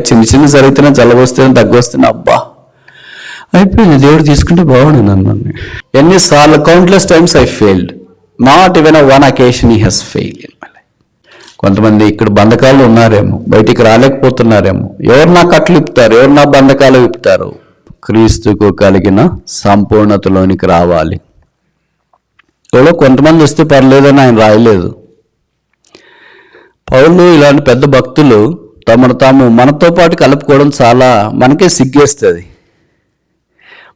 చిన్న చిన్న జరిగితేనే జలబొస్తేనే దగ్గొస్తేనే అబ్బా అయిపోయింది, దేవుడు తీసుకుంటే బాగుండు నన్ను. ఎన్నిసార్లు countless times I failed, not even one occasion he has fail in my life. కొంతమంది ఇక్కడ బంధకాలు ఉన్నారేమో, బయటికి రాలేకపోతున్నారేమో. ఎవరు నా కట్లు విప్పుతారు, ఎవరు నా బంధకాలు విప్పుతారు? క్రీస్తుకు కలిగిన సంపూర్ణతలోనికి రావాలి. ఎవరో కొంతమంది వస్తే పర్లేదని ఆయన రాయలేదు. పౌలు ఇలాంటి పెద్ద భక్తులు తమను తాము మనతో పాటు కలుపుకోవడం చాలా మనకే సిగ్గేస్తుంది.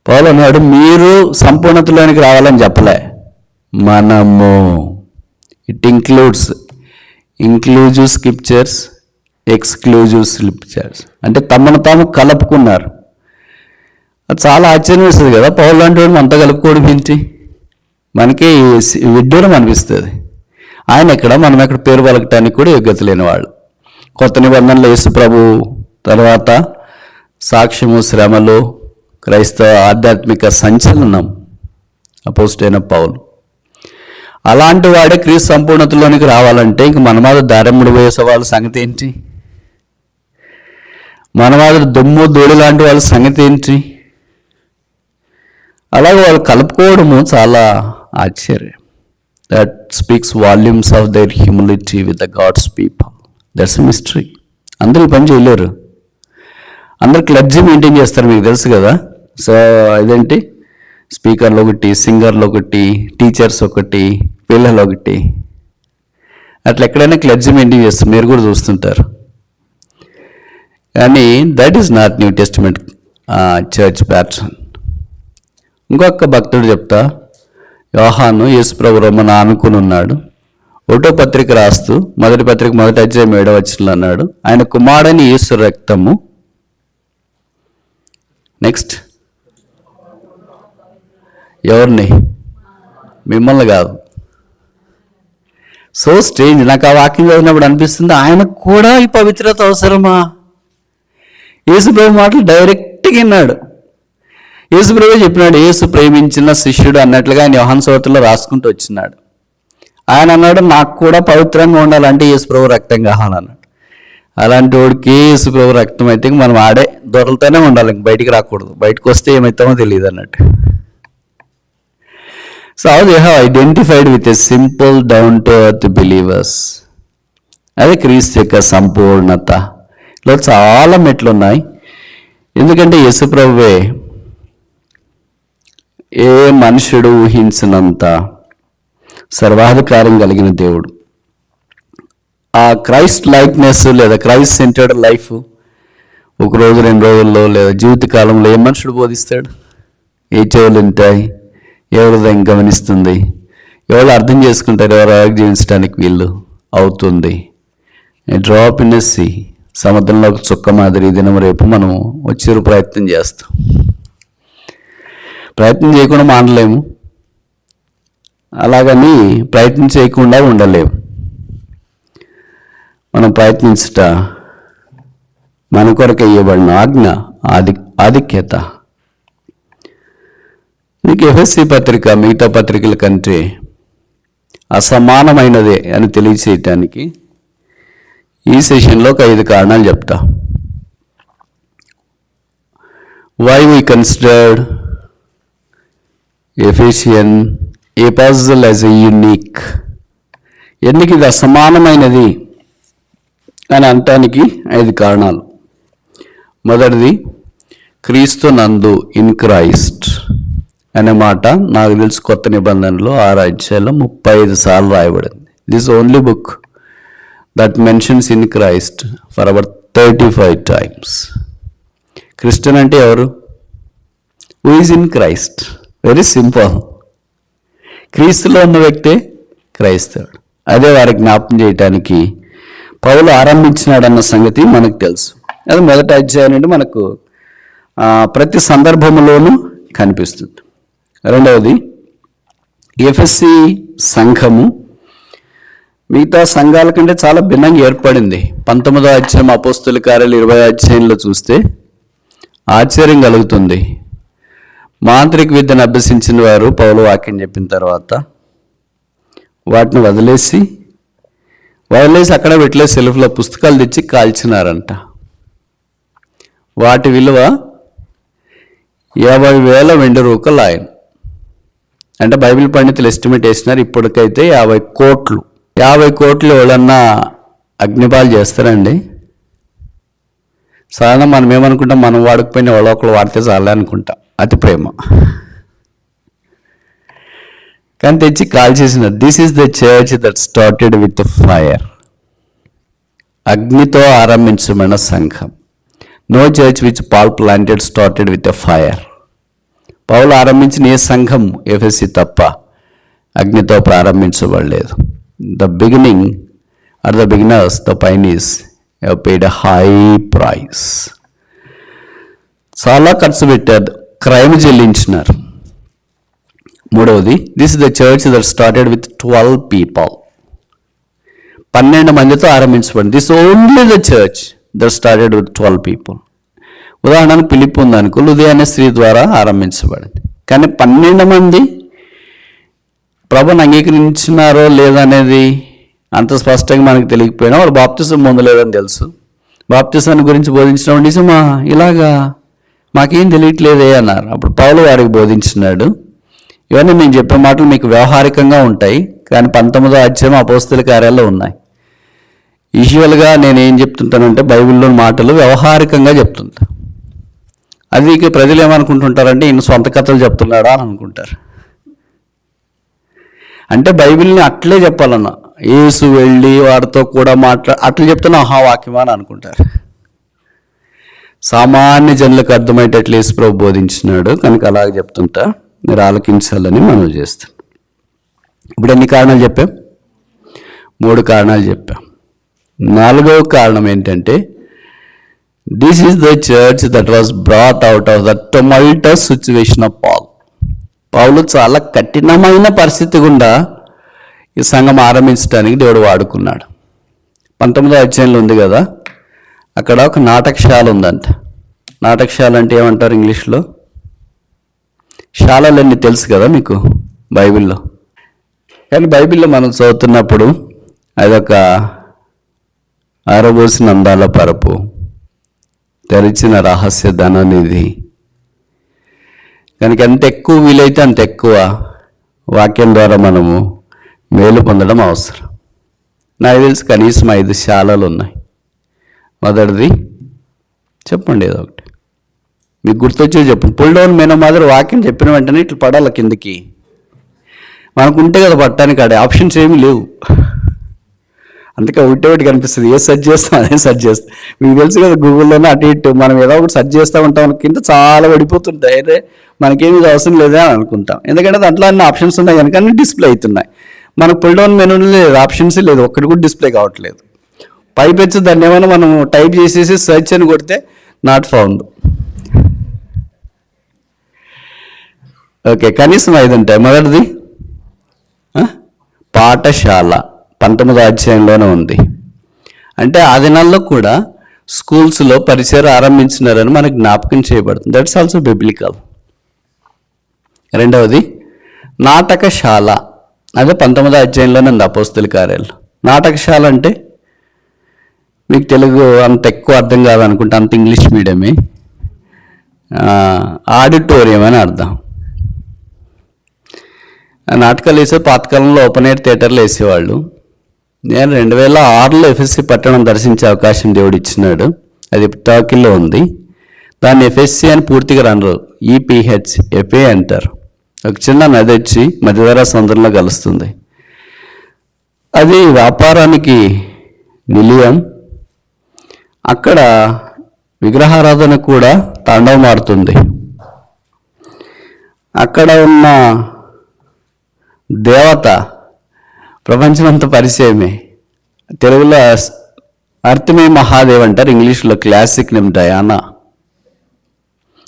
పౌలు అన్నాడు, మీరు సంపూర్ణతలోనికి రావాలని చెప్పలే, మనము. It inclusive scriptures, exclusive scriptures అంటే తమను తాము కలుపుకున్నారు. అది చాలా ఆశ్చర్యం వేస్తుంది కదా. పౌలు లాంటి వాడు అంతా కలుపుకోవడం ఏంటి? మనకి విడ్డూరం అనిపిస్తుంది. ఆయన ఎక్కడ, మనం ఎక్కడ పేరు పలకటానికి కూడా యోగ్యత లేని వాళ్ళు. కొత్త నిబంధనలో యేసు ప్రభు తర్వాత సాక్ష్యము, శ్రమలు, క్రైస్తవ ఆధ్యాత్మిక సంచలనం అపోస్తలుడైన పౌలు. అలాంటి వాడే క్రీస్తు సంపూర్ణతలోనికి రావాలంటే ఇంక మనమాద దారెమ్ముడు వేసే వాళ్ళ సంగతి ఏంటి? మనమాద దుమ్ము ధూళి లాంటి వాళ్ళ సంగతి ఏంటి? అలాగే వాళ్ళు కలుపుకోవడము చాలా ఆశ్చర్యం. That speaks volumes of their humility with the God's people. That's mystery. అందరూ ఈ పని చేయలేరు. అందరు క్లర్జీ మెయింటైన్ చేస్తారు, మీకు తెలుసు కదా. సో ఇదేంటి, స్పీకర్లు ఒకటి, సింగర్లు ఒకటి, టీచర్స్ ఒకటి, పిల్లలు ఒకటి, అట్లా ఎక్కడైనా క్లర్జీ మెయింటైన్ చేస్తారు, మీరు కూడా చూస్తుంటారు. కానీ that is not new testament church pattern. ఇంకొక భక్తుడు చెప్తా, యోహాను యేసుప్రభు రమ్మని ఆనుకుని ఉన్నాడు. 1వ పత్రిక రాస్తూ, మొదటి పత్రిక 1వ అధ్యాయం 7వ వచనంలో అన్నాడు, ఆయన కుమారుడైన యేసు రక్తము. నెక్స్ట్, ఎవరిని? మిమ్మల్ని కాదు. So strange. నాకు ఆ వాక్యం చదివినప్పుడు అనిపిస్తుంది, ఆయనకు కూడా ఈ పవిత్రత అవసరమా? యేసుప్రభు మాటలు డైరెక్ట్గా విన్నాడు. యేసుప్రభు చెప్పినాడు, యేసు ప్రేమించిన శిష్యుడు అన్నట్లుగా ఆయన యోహాను సువార్తలో రాసుకుంటూ వచ్చినాడు. ఆయన అన్నాడు, నాకు కూడా పవిత్రంగా ఉండాలంటే యేసుప్రభు రక్తం కావాలన్నాడు. అలాంటి వాడికి యేసుప్రభు రక్తం అయితే మనం ఆడే దొరలతోనే ఉండాలి, బయటికి రాకూడదు. బయటకు వస్తే ఏమవుతామో తెలియదు అన్నట్టు. So how they have identified with a simple down to earth believers. అదే క్రీస్తు యొక్క సంపూర్ణత. ఇలా చాలా మెట్లు ఉన్నాయి. ఎందుకంటే యేసుప్రభువే ఏ మనుషుడు ఊహించినంత సర్వాధికారం కలిగిన దేవుడు. ఆ క్రైస్ట్ లైక్నెస్ లేదా క్రైస్ట్ సెంటర్డ్ లైఫ్ ఒక రోజు 2 రోజుల్లో లేదా జీవితకాలంలో ఏ మనుషుడు బోధిస్తాడు? ఏ చెవులు ఉంటాయి, ఏ హృదయం గమనిస్తుంది, ఎవరు అర్థం చేసుకుంటారు, ఎవరు జీవించడానికి వీళ్ళు అవుతుంది? డ్రాప్ ఇన్ ఎ సీ, సముద్రంలో ఒక చుక్క మాదిరి దినం రేపు మనం వచ్చే ప్రయత్నం చేస్తాం. ప్రయత్నం చేయకుండా మానలేము, అలాగని ప్రయత్నం చేయకుండా ఉండలేము. మనం ప్రయత్నించుట మన కొరకు ఇవ్వబడిన ఆజ్ఞ, ఆధిక్యత. మీకు ఎఫెసీ పత్రిక మిగతా పత్రికల కంటే అసమానమైనదే అని తెలియచేయటానికి ఈ సెషన్లో ఒక 5 కారణాలు చెప్తా. Why we considered Ephesian epistle as a unique. ఎందుకు ఇది అసమానమైనది అని అనటానికి 5 కారణాలు. మొదటిది, క్రీస్తు నందు, ఇన్ క్రైస్ట్ అనే మాట నాకు తెలిసి కొత్త నిబంధనలో 6 అధ్యాయాల్లో 35 సార్లు రాయబడింది. This only book that mentions in Christ for hour 35 times. Christian అంటే ఎవరు? Who is in Christ. Very simple. క్రీస్తులో ఉన్న వ్యక్తే క్రైస్తవుడు. అదే వారి జ్ఞాపకం చేయటానికి పౌలు ఆరంభించినాడన్న సంగతి మనకు తెలుసు. అది 1వ అధ్యాయం నుండి మనకు ప్రతి సందర్భంలోనూ కనిపిస్తుంది. రెండవది, ఎఫెసీ సంఘము మిగతా సంఘాల కంటే చాలా భిన్నంగా ఏర్పడింది. 19వ అధ్యాయం అపోస్తలుల కార్యాలు 20వ అధ్యాయంలో చూస్తే ఆశ్చర్యం కలుగుతుంది. మాంత్రిక విద్యను అభ్యసించిన వారు పౌలు వాక్యం చెప్పిన తర్వాత వాటిని వదిలేసి అక్కడ పెట్టలే సెల్ఫ్లో పుస్తకాలు తెచ్చి కాల్చినారంట. వాటి విలువ 50,000 వెండి రూకలు ఆయన. అంటే బైబిల్ పండితులు ఎస్టిమేట్ వేసినారు ఇప్పటికైతే 50 కోట్లు. 50 కోట్లు ఎవరన్నా అగ్నిపాలు చేస్తారండి? సాధారణ మనం ఏమనుకుంటాం, మనం వాడకపోయినా ఎవరో ఒకరు వాడితే చాలే అనుకుంటాం, అతి ప్రేమ. కానీ తెచ్చి కాల్ చేసినారు. This is the church that started with fire. అగ్నితో ఆరంభించబడిన సంఘం. No church which Paul planted started with a fire. పౌలు ఆరంభించిన ఏ సంఘం ఎఫెసీ తప్ప అగ్నితో ప్రారంభించబడలేదు. The beginning are the beginners, the pioneers have paid a high price. చాలా ఖర్చు పెట్టారు, క్రైమ్ చెల్లించినారు. మూడవది, this is the church that started with 12 people. 12 మందితో ఆరంభించబడింది. This only the church that started with 12 people. ఉదాహరణకు పిలిపి ఉందనుకో, లుదియా అనే స్త్రీ ద్వారా ఆరంభించబడింది. కానీ 12 మంది ప్రభుని అంగీకరించినారో లేదనేది అంత స్పష్టంగా మనకు తెలియకపోయినా వాళ్ళు బాప్తిసం పొందలేదని తెలుసు. బాప్తిసాన్ని గురించి బోధించినప్పుడు నిజమా ఇలాగా మాకేం తెలియట్లేదే అన్నారు. అప్పుడు పౌలు వారికి బోధించినాడు. ఇవన్నీ నేను చెప్పే మాటలు మీకు వ్యవహారికంగా ఉంటాయి, కానీ 19వ అధ్యాయం అపోస్తల కార్యాల్లో ఉన్నాయి. యూజువల్గా నేను ఏం చెప్తుంటానంటే బైబిల్లో మాటలు వ్యవహారికంగా చెప్తుంటా. అది ప్రజలు ఏమనుకుంటుంటారంటే ఈయన సొంత కథలు చెప్తున్నాడా అని అనుకుంటారు. అంటే బైబిల్ని అట్లే చెప్పాలన్నా, యేసు వెళ్ళి వారితో కూడా అట్లా చెప్తున్నా వాక్యమా అని అనుకుంటారు. సామాన్య జనులకు అర్థమయ్యేటట్లు యేసు ప్రభు బోధించినాడు కనుక అలాగే చెప్తుంటా, మీరు ఆలకించాలని మనం చేస్తాం. ఇప్పుడు ఎన్ని కారణాలు చెప్పాం? 3 కారణాలు చెప్పాం. 4వ కారణం ఏంటంటే, this is the church that was brought out of the tumultuous situation of Paul. పౌలు చాలా కఠినమైన పరిస్థితి గుండా ఈ సంఘం ఆరంభించడానికి దేవుడు వాడుకున్నాడు. 19వ అధ్యాయంలో ఉంది కదా, అక్కడ ఒక నాటకశాల ఉందంట. నాటకశాల అంటే ఏమంటారు ఇంగ్లీష్లో? శాలలన్నీ తెలుసు కదా మీకు బైబిల్లో. కానీ బైబిల్లో మనం చదువుతున్నప్పుడు అదొక ఆరబోసిన అందాల పరపు, తెరిచిన రహస్య ధననిధి. కనుక ఎంత ఎక్కువ వీలైతే అంత ఎక్కువ వాక్యం ద్వారా మనము మేలు పొందడం అవసరం. నాకు తెలిసి కనీసం 5 శాలలు ఉన్నాయి. మొదటిది చెప్పండి, ఏదో ఒకటి మీకు గుర్తొచ్చే చెప్పండి. పుల్ డౌన్ మెనూ మాదిరి వాక్యం చెప్పిన వెంటనే ఇట్లా పడాలి కిందకి. మనకు ఉంటే కదా పట్టడానికి, ఆడే ఆప్షన్స్ ఏమీ లేవు. అందుకే ఒకటి కనిపిస్తుంది, ఏ సెర్చ్ చేస్తాం అదే సెర్చ్ చేస్తాం. మీకు తెలుసు కదా, గూగుల్లోనే అటు ఇటు మనం ఏదో ఒకటి సెర్చ్ చేస్తూ ఉంటాం, కింద చాలా పడిపోతుంటాయి. అయితే మనకేమి అవసరం లేదే అని అనుకుంటాం, ఎందుకంటే దాంట్లో అన్ని ఆప్షన్స్ ఉన్నాయి కనుక అన్ని డిస్ప్లే అవుతున్నాయి. మనకు పుల్ డౌన్ మెనూ లేదు, ఆప్షన్స్ లేదు, ఒక్కటి కూడా డిస్ప్లే కావట్లేదు. పైపెచ్చి దాన్ని ఏమైనా మనం టైప్ చేసేసి సెర్చ్ అని కొడితే నాట్ ఫౌండ్. ఓకే, కనీసం 5 ఉంటాయి. మొదటిది పాఠశాల, 19వ అధ్యాయంలోనే ఉంది. అంటే ఆ దినాల్లో కూడా స్కూల్స్లో పరిచయం ఆరంభించినారని మనకు జ్ఞాపకం చేయబడుతుంది. That's also biblical. రెండవది నాటకశాల, అదే 19వ అధ్యాయంలోనే ఉంది అపోస్తల కార్యాలు. నాటకశాల అంటే మీకు తెలుగు అంత ఎక్కువ అర్థం కాదనుకుంటే, అంత ఇంగ్లీష్ మీడియమే. ఆడిటోరియం అని అర్థం. నాటకాలు వేసే పాతకాలంలో ఓపెన్ ఎయిర్ థియేటర్లో వేసేవాళ్ళు. నేను 2006లో ఎఫ్ఎస్సి పట్టణం దర్శించే అవకాశం దేవుడు ఇచ్చినాడు. అది టర్కీలో ఉంది. దాన్ని ఎఫ్ఎస్సి అని పూర్తిగా అనరు, EPHFA అంటారు. ఒక చిన్న నది వచ్చి మధ్యధరా సముద్రంలో కలుస్తుంది. అది వ్యాపారానికి నిలయం. అక్కడ విగ్రహారాధన కూడా తాండవమాడుతుంది. అక్కడ ఉన్న దేవత ప్రపంచమంతా పరిచయమే. తెలుగులో అర్థమే మహాదేవ్ అంటారు, ఇంగ్లీష్లో క్లాసిక్ నేమ్ డయానా.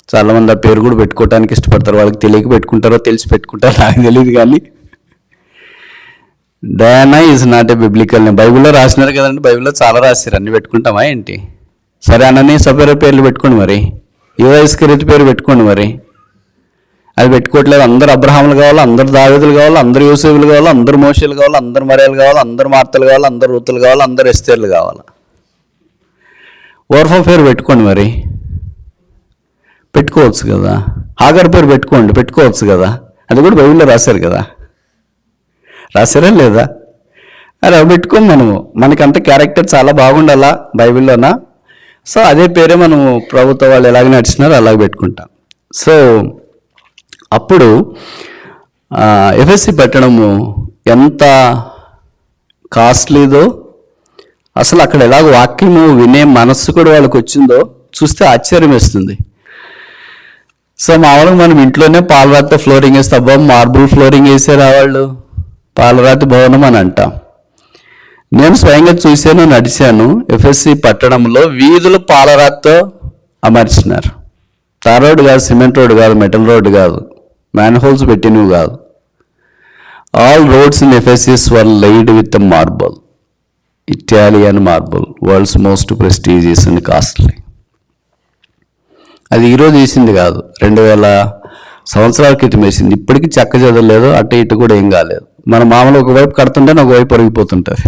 చాలామంది ఆ పేరు కూడా పెట్టుకోవడానికి ఇష్టపడతారు. వాళ్ళకి తెలియక పెట్టుకుంటారో తెలిసి పెట్టుకుంటారో నాకు తెలియదు, కానీ Diana is not a biblical name. బైబిల్లో రాసినారు కదండి, బైబిల్లో చాలా రాశారు, అన్ని పెట్టుకుంటామా ఏంటి? సరే, అనని సపేర పేర్లు పెట్టుకోండి, మరి యోయిస్కరియోతు పేరు పెట్టుకోండి. మరి అది పెట్టుకోవట్లేదు. అందరు అబ్రహాములు కావాలి, అందరు దావీదులు కావాలి, అందరు యోసేపులు కావాలి, అందరు మోషేలు కావాలి, అందరు మరియలు కావాలి, అందరు మార్తలు కావాలి, అందరు రూతులు కావాలి, అందరు ఎస్తేర్లు కావాలి. ఓర్ఫా పేరు పెట్టుకోండి. మరి పెట్టుకోవచ్చు కదా. హాగర్ పేరు పెట్టుకోవచ్చు కదా. అది కూడా బైబిల్లో రాశారు కదా. రాశారా లేదా? అరే పెట్టుకోం మనము. మనకంత క్యారెక్టర్ చాలా బాగుండాలా బైబిల్లోనా. సో అదే పేరే మనము ప్రభుత్వ వాళ్ళు ఎలాగ నడిచినారో అలాగ పెట్టుకుంటాం. సో అప్పుడు ఎఫ్ఎస్సి పెట్టడము ఎంత కాస్ట్లీదో, అసలు అక్కడ ఎలాగ వాక్యము వినే మనస్సు కూడా వాళ్ళకి వచ్చిందో చూస్తే ఆశ్చర్యం వేస్తుంది. సో మామూలుగా మనం ఇంట్లోనే పాలరాతితో ఫ్లోరింగ్ వేస్తే అబ్బా మార్బుల్ ఫ్లోరింగ్ వేసారా వాళ్ళు, పాలరాతి భవనం అని అంటాం. నేను స్వయంగా చూశాను, నడిచాను. ఎఫ్ఎస్సి పట్టణంలో వీధులు పాలరాతితో అమర్చినారు. తార్ రోడ్డు కాదు, సిమెంట్ రోడ్డు కాదు, మెటల్ రోడ్డు కాదు, మ్యాన్ హోల్స్ పెట్టినవి కాదు. All roads in Ephesus were laid with marble, Italian marble, world's most prestigious and costly. అది ఈరోజు వేసింది కాదు, 2000 సంవత్సరాల క్రితం వేసింది. ఇప్పటికీ చెక్క చదవలేదు, అటు ఇటు కూడా ఏం కాలేదు. మన మామూలు ఒకవైపు కడుతుంటే ఒకవైపు ఒరిగిపోతుంటుంది.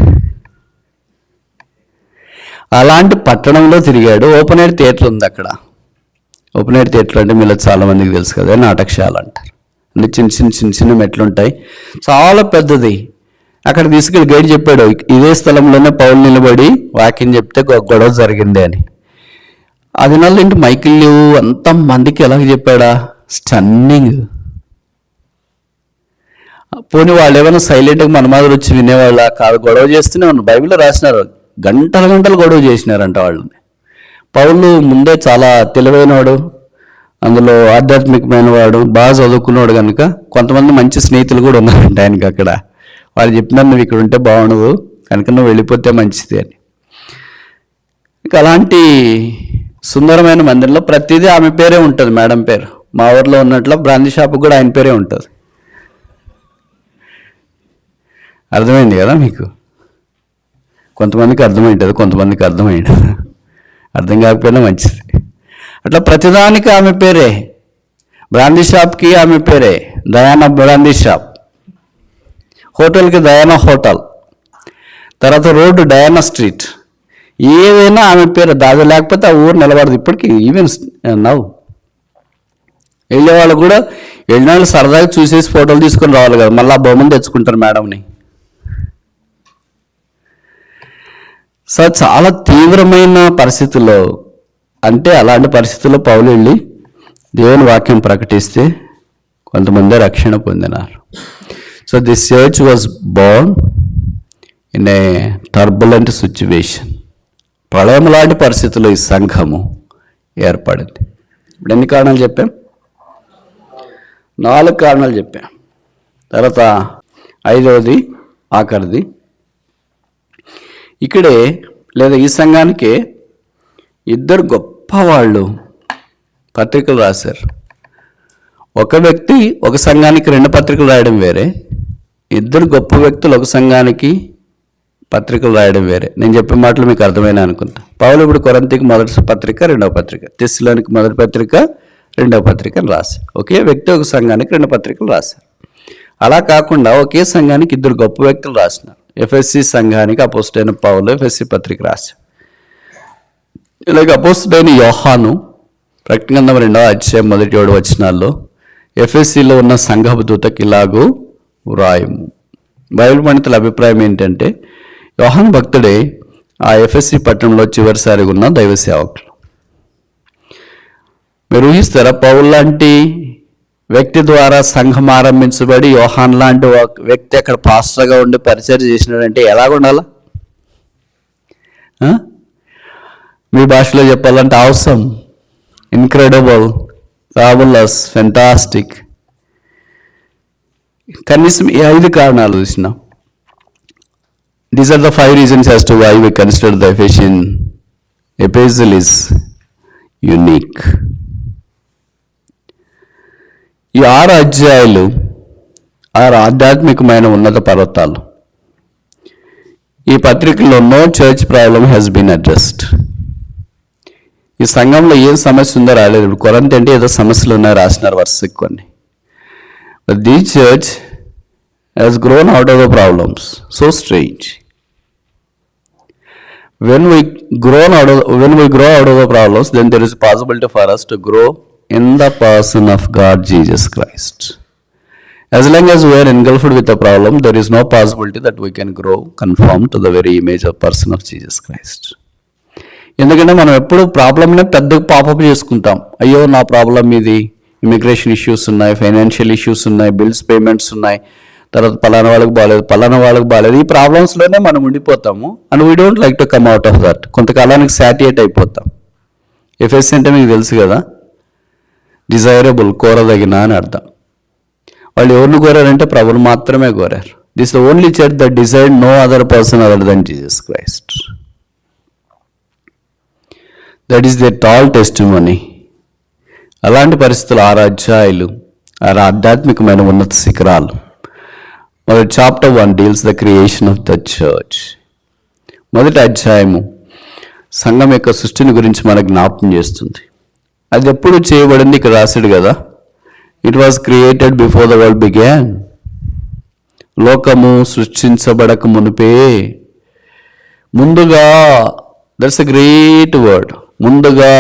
అలాంటి పట్టణంలో తిరిగాడు. ఓపెన్ ఎయిర్ థియేటర్ ఉంది అక్కడ. ఓపెన్ ఎయిర్ థియేటర్ అంటే మీలో చాలా మందికి తెలుసు కదా, నాటకశాల అంటారు. అంటే చిన్న మెట్లు ఉంటాయి, చాలా పెద్దది. అక్కడ తీసుకెళ్ళి గైడ్ చెప్పాడు, ఇదే స్థలంలోనే పౌలు నిలబడి వాక్యం చెప్తే గొడవ జరిగింది అని. అది ఇంటి మైకిల్ లేవు, అంత మందికి ఎలాగ చెప్పాడా, స్టన్నింగ్. పోనీ వాళ్ళు ఏమైనా సైలెంట్గా మన మాదిరి వచ్చి వినేవాళ్ళ కాదు, గొడవ చేస్తూనే ఉన్నారు. బైబిల్లో రాసినారు, గంటలు గొడవ చేసినారంట వాళ్ళని. పౌలు ముందే చాలా తెలివైనవాడు, అందులో ఆధ్యాత్మికమైన వాడు, బాగా చదువుకున్నాడు కనుక కొంతమంది మంచి స్నేహితులు కూడా ఉన్నారంట ఆయనకి అక్కడ. వాళ్ళు చెప్పినారు, నువ్వు ఇక్కడ ఉంటే బాగుండదు కనుక నువ్వు వెళ్ళిపోతే మంచిది అని. ఇంకా అలాంటి సుందరమైన మందిరంలో ప్రతిదీ ఆమె పేరే ఉంటుంది, మేడం పేరు. మా ఊర్లో ఉన్నట్లు బ్రాందీ షాప్ కూడా ఆయన పేరే ఉంటుంది. అర్థమైంది కదా మీకు? కొంతమందికి అర్థమైంటుంది, కొంతమందికి అర్థమైంటుంది. అర్థం కాకపోయినా మంచిది. అట్లా ప్రతిదానికి ఆమె పేరే. బ్రాందీ షాప్కి ఆమె పేరే, దయానా బ్రాందీ షాప్. హోటల్కి దయానా హోటల్. తర్వాత రోడ్డు డయానా స్ట్రీట్. ఏదైనా ఆమె పేరు. దాది లేకపోతే ఆ ఊరు నిలబడదు ఇప్పటికీ. ఈవెన్ నవ్వు వెళ్ళేవాళ్ళు కూడా వెళ్ళిన వాళ్ళు సరదాగా చూసేసి ఫోటోలు తీసుకొని రావాలి కదా, మళ్ళీ ఆ బొమ్మను తెచ్చుకుంటారు మేడంని. సో చాలా తీవ్రమైన పరిస్థితుల్లో, అంటే అలాంటి పరిస్థితుల్లో పౌలు వెళ్ళి దేవుని వాక్యం ప్రకటిస్తే కొంతమంది రక్షణ పొందినారు. So this church was born in a turbulent situation. ప్రళయం లాంటి పరిస్థితుల్లో ఈ సంఘము ఏర్పడింది. ఇప్పుడు ఎన్ని కారణాలు చెప్పాం? 4 కారణాలు చెప్పాం. తర్వాత 5వది ఆఖరిది. ఇక్కడే లేదా ఈ సంఘానికే 2 గొప్పవాళ్ళు పత్రికలు రాశారు. ఒక వ్యక్తి ఒక సంఘానికి 2 పత్రికలు రాయడం వేరే, 2 గొప్ప వ్యక్తులు ఒక సంఘానికి పత్రికలు రాయడం వేరే. నేను చెప్పే మాటలు మీకు అర్థమైనా అనుకుంటా. పౌలు ఇప్పుడు కొరింథీకి మొదటి పత్రిక, 2వ పత్రిక, తెస్సలోనికి మొదటి పత్రిక, 2వ పత్రికను రాశారు. ఒకే వ్యక్తి ఒక సంఘానికి 2 పత్రికలు రాశారు. అలా కాకుండా ఒకే సంఘానికి 2 గొప్ప వ్యక్తులు రాసినారు. ఎఫ్ఎస్సి సంఘానికి అపోస్తుడైన పౌలు ఎఫ్ఎస్సి పత్రిక రాశారు. ఇలాగ అపోస్తుడైన యోహాను ప్రకటన గ్రంథం 2వ అధ్యాయం 1-7 వచనాల్లో ఎఫ్ఎస్సిలో ఉన్న సంఘపు దూతకి ఇలాగూ వ్రాయము. బైబిల్ పండితుల అభిప్రాయం ఏంటంటే యోహాను భక్తుడే ఆ ఎఫ్ఎస్సి పట్టణంలో చివరిసారిగా ఉన్న దైవ సేవకులు. మీరు ఊహిస్తారా, పౌలు లాంటి వ్యక్తి ద్వారా సంఘం ఆరంభించబడి యోహాన్ లాంటి వ్యక్తి అక్కడ పాస్టర్గా ఉండి పరిచయం చేసినాడంటే ఎలాగుండాలా? మీ భాషలో చెప్పాలంటే అవసరం, ఇన్క్రెడిబుల్, ఫాబులస్, ఫెంటాస్టిక్. కనీసం ఈ 5 కారణాలు చూసినాం. These are the 5 reasons as to why we consider the Ephesian epistle is unique. ఈ 6 అధ్యాయాలు 6 ఆధ్యాత్మికమైన ఉన్నత పర్వతాలు. ఈ పత్రికలో no church problem has been addressed. ఈ సంఘంలో ఏం సమస్య ఉందో రాలేదు. ఇప్పుడు కొరంతి అంటే ఏదో సమస్యలు ఉన్నాయో రాసినారు వరుసకి కొన్ని. But this church has grown out of the problems. So strange. When we grow out of the problems, then there is a possibility for us to grow in the person of God Jesus Christ. As long as we are engulfed with a problem, there is no possibility that we can grow conform to the very image of person of Jesus Christ. ఎందుకంటే మనం ఎప్పుడు ప్రాబ్లమ్నే పెద్దగా popup చేసుకుంటాం. అయ్యో నా problem ఇది, immigration issues ఉన్నాయి, financial issues ఉన్నాయి, బిల్స్ పేమెంట్స్ ఉన్నాయి, తర్వాత పలానా వాళ్ళకి బాగాలేదు, ఈ ప్రాబ్లమ్స్లోనే మనం ఉండిపోతాము. And we don't like to come out of that. కొంతకాలానికి సాటియేట్ అయిపోతాం. ఎఫ్ఎస్సి అంటే మీకు తెలుసు కదా, డిజైరబుల్, కోరదగిన అని అర్థం. వాళ్ళు ఎవరిని కోరారంటే ప్రభుని మాత్రమే కోరారు. This the only church that decide no other person other than Jesus Christ. That is the tall testimony. అలాంటి పరిస్థితులు 6 అధ్యాయాలు, 6 ఆధ్యాత్మికమైన ఉన్నత శిఖరాలు. మొదటి chapter 1 deals the creation of the church. మొదటి అధ్యాయము సంఘం యొక్క సృష్టిని గురించి మనకు జ్ఞాపకం చేస్తుంది. అది ఎప్పుడు చేయబడింది ఇక్కడ రాశాడు కదా, it was created before the world began. లోకము సృష్టించబడక మునిపే, ముందుగా. That's a great word. ముందుగా.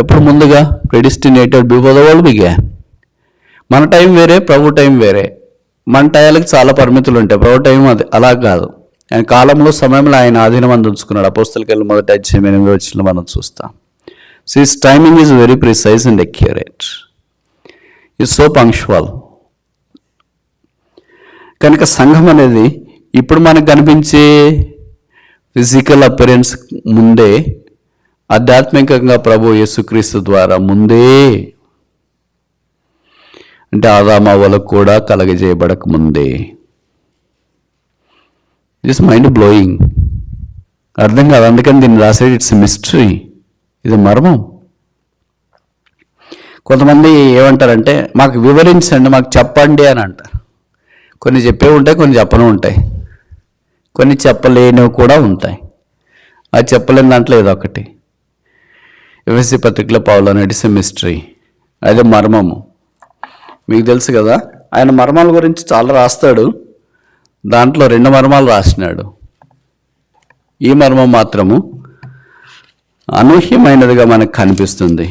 ఎప్పుడు ముందుగా? ప్రెడిస్టినేటెడ్ బిఫోర్ ద వరల్డ్ బిగాన్. మన టైం వేరే, ప్రభు టైం వేరే. మన టైంకి చాలా పరిమితులు ఉంటాయి, ప్రభు టైం అది అలా కాదు. ఆయన కాలంలో, సమయంలో ఆయన ఆధీనం అందించుకున్నాడు. అపోస్తలుకెళ్ళి మొదటి అధ్యాయం 8వ వచనంలో మనం చూస్తాం. So his timing is very precise and accurate. Is so punctual. కనుక సంఘం అనేది ఇప్పుడు మనకు కనిపించే ఫిజికల్ అపిరెన్స్ ముందే, ఆధ్యాత్మికంగా ప్రభు యేసుక్రీస్తు ద్వారా ముందే, అంటే ఆదామవ్వలకు కూడా కలగజేయబడక ముందే. This mind blowing. అర్థం కాదు, అందుకని దీన్ని రాసేది ఇట్స్ మిస్టరీ. ఇది మర్మం. కొంతమంది ఏమంటారంటే మాకు వివరించండి, మాకు చెప్పండి అని అంటారు. కొన్ని చెప్పేవి ఉంటాయి, కొన్ని చెప్పను ఉంటాయి, కొన్ని చెప్పలేనివి కూడా ఉంటాయి. అది చెప్పలేని దాంట్లో ఏదో ఒకటి. ఎఫెసీ పత్రికలో పౌలు అనేది ఇట్స్ మిస్టరీ, అదే మర్మము. మీకు తెలుసు కదా, ఆయన మర్మాల గురించి చాలా రాస్తాడు. దాంట్లో 2 మర్మాలు రాసినాడు. ఈ మర్మం మాత్రము అనూహ్యమైనదిగా మనకు కనిపిస్తుంది.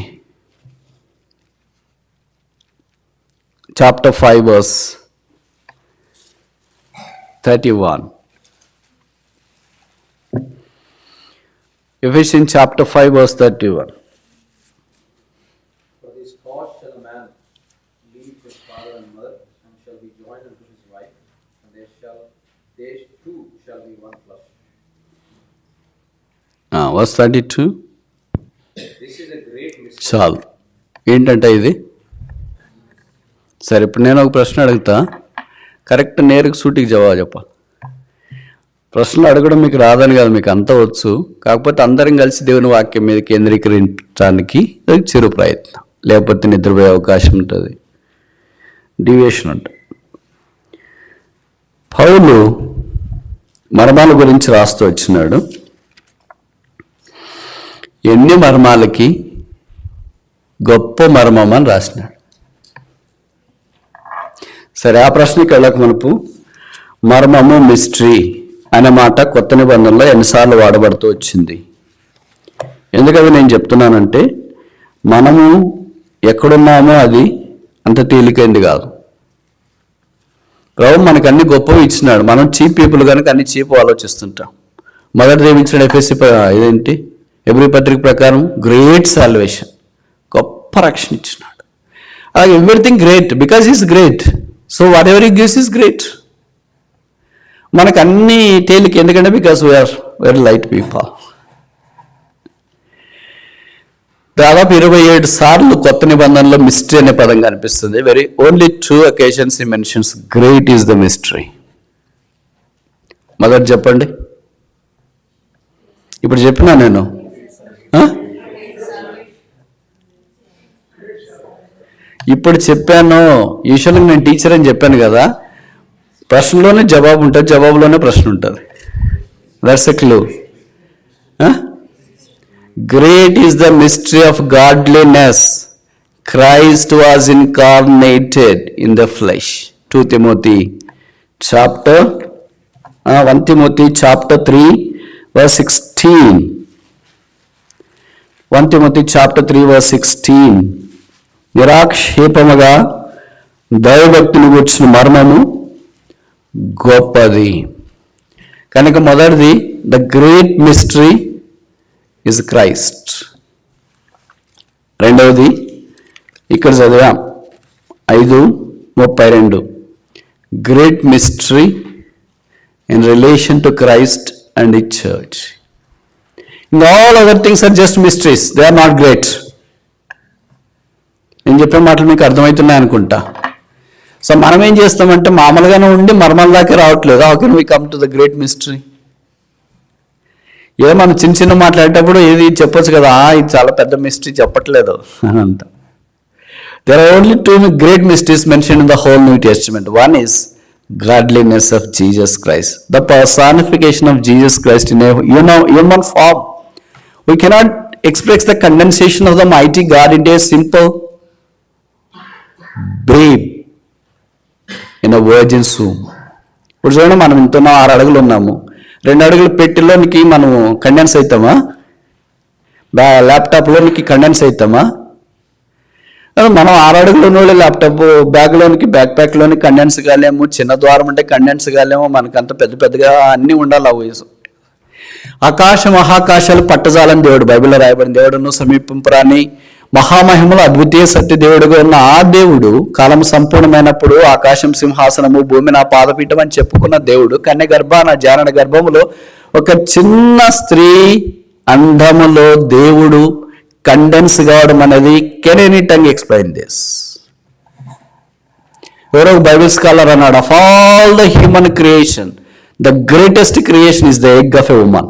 Chapter 5 verse 31. Ephesians chapter 5 verse 31. For this cause shall a man leave his father and mother, and shall be joined unto his wife, and they two shall be one flesh. Verse 32. This is a great mystery. చాలు. ఏంటంటే ఇది సరే, ఇప్పుడు నేను ఒక ప్రశ్న అడుగుతా, correct నేరుగా సూటికి జవాబు చెప్పాలి. ప్రశ్నలు అడగడం మీకు రాదని కాదు, మీకు అంతా వచ్చు. కాకపోతే అందరం కలిసి దేవుని వాక్యం మీద కేంద్రీకరించడానికి చిరు ప్రయత్నం, లేకపోతే నిద్రపోయే అవకాశం ఉంటుంది, డివియేషన్ ఉంటుంది. పౌలు మర్మాల గురించి రాస్తూ వచ్చినాడు. ఎన్ని మర్మాలకి గొప్ప మర్మం అని రాసినాడు. సరే, ఆ ప్రశ్నకి వెళ్ళక మునుపు మర్మము, మిస్టరీ అనే మాట కొత్త నిబంధనలో ఎన్నిసార్లు వాడబడుతూ వచ్చింది. ఎందుకని నేను చెప్తున్నానంటే, మనము ఎక్కడున్నామో అది అంత తేలికైంది కాదు. ప్రభు మనకు అన్ని గొప్పవి ఇచ్చినాడు. మనం చీప్ పీపుల్ కనుక అన్ని చీప్ ఆలోచిస్తుంటాం. మొదటి దేవించిన ఎఫ్ఎస్సి ఇదేంటి, ఎబ్రీ పత్రిక ప్రకారం గ్రేట్ సాల్వేషన్, గొప్ప రక్షణ ఇచ్చినాడు. అలాగే everything great because is great. So whatever he gives is great. మనకు అన్ని తేలిక, ఎందుకంటే because we are very light people. దాదాపు 27 సార్లు కొత్త నిబంధనలో మిస్టరీ అనే పదం కనిపిస్తుంది. Very only 2 occasions he mentions great is the mystery. మొదటి చెప్పండి. ఇప్పుడు చెప్పినా నేను ఇప్పుడు చెప్పాను. యూజువల్గా నేను టీచర్ అని చెప్పాను కదా, ప్రశ్నలోనే జవాబు ఉంటుంది, జవాబులోనే ప్రశ్న ఉంటుంది. That's a clue. Great is the mystery of godliness, Christ was incarnated in the flesh. 1 Timothy chapter 3 verse 16. 1 Timothy chapter 3 verse 16. నిరాక్షేపముగా దైవభక్తిని కూర్చున్న మర్మము గొప్పది. కనుక మొదటిది, the great mystery is Christ. రెండవది ఇక్కడ చదివాం 5:32, great mystery in relation to Christ and the church. In all other things are just mysteries, they are not great. నేను చెప్పే మాటలు మీకు అర్థమవుతున్నాయి అనుకుంటా. సో మనం ఏం చేస్తామంటే మామూలుగానే ఉండి మర్మాల దాకా రావట్లేదు. How can we come to the great mystery? ఏదో మనం చిన్న చిన్న మాట్లాడేటప్పుడు ఏది చెప్పొచ్చు కదా, ఇది చాలా పెద్ద మిస్టరీ చెప్పట్లేదు అని అంట. There are only two great mysteries mentioned in the whole New Testament. One is godliness of Jesus Christ, the personification of Jesus Christ in a human form. We cannot express the condensation of the mighty God into a simple babe in a virgin's womb. ఇప్పుడు చూడండి, మనం ఇంతున్నాం, 6 అడుగులు ఉన్నాము. 2 అడుగులు పెట్టిలోనికి మనము condense అవుతామా? ల్యాప్టాప్లోనికి condense అవుతామా? మనం 6 అడుగులు ఉన్నోళ్ళు ల్యాప్టాప్ బ్యాగ్లోనికి, బ్యాక్ ప్యాక్లోనికి కండెన్స్ కాలేము. చిన్న ద్వారం అంటే కండెన్స్ కాలేము. మనకంత పెద్ద పెద్దగా అన్నీ ఉండాలి. ఆ వయసు ఆకాశ మహాకాశాలు పట్టజాలని దేవుడు బైబిల్లో రాయబడిన దేవుడును సమీపింపురాని మహామహిమలు అద్వితీయ సత్య దేవుడుగా ఉన్న ఆ దేవుడు కాలం సంపూర్ణమైనప్పుడు ఆకాశం సింహాసనము, భూమి నా పాదపీఠం అని చెప్పుకున్న దేవుడు కన్య గర్భాన జానన గర్భములో ఒక చిన్న స్త్రీ అండములో దేవుడు కండెన్స్ కావడం అనేది, can any tongue explain this? ఎవరో బైబిల్ స్కాలర్ అన్నాడు, of all the human creation the greatest creation is the egg of a woman.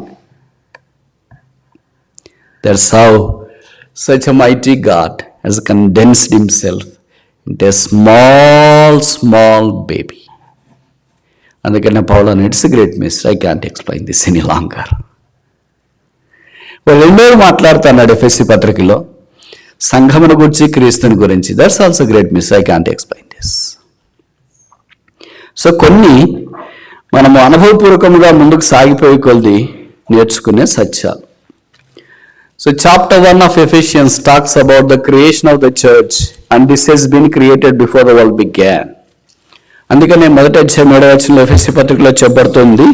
That's how such a mighty God has condensed himself into a small baby. అందుకనే పౌలు, it's a great mystery, I can't explain this any longer. రెండోది మాట్లాడుతున్నాడు ఎఫెసీ పత్రికలో సంఘమును గురించి, క్రీస్తుని గురించి. That's also great mystery, I can't explain this. So కొన్ని మనము అనుభవపూర్వకంగా ముందుకు సాగిపోయే కొలది నేర్చుకునే సత్యాలు. So chapter 1 of Ephesians talks about the creation of the church, and this has been created before the world began. అందుకనే మొదటి అధ్యాయం 7వ వచనంలో ఎఫెసీ పత్రికలో చెప్పబడుతుంది,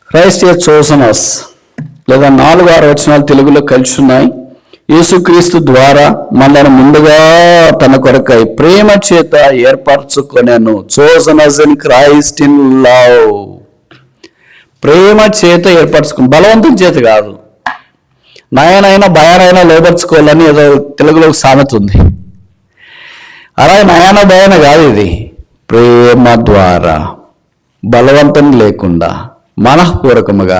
క్రైస్ట్ హస్ చోసన్ us, లేదా 4-6 వచనాలు తెలుగులో కలిసి ఉన్నాయి. యేసుక్రీస్తు ద్వారా మనల్ని ముందుగా తన కొరకై ప్రేమ చేత ఏర్పరచుకొనెను. Chosen us in Christ in love. ప్రేమ చేత ఏర్పరచుకుని, బలవంతం చేత కాదు. నయనైనా భయానైనా లోపరుచుకోవాలని ఏదో తెలుగులో సామెత ఉంది. అలాగే నయాన భయాన కాదు, ఇది ప్రేమ ద్వారా, బలవంతం లేకుండా, మనఃపూర్వకముగా,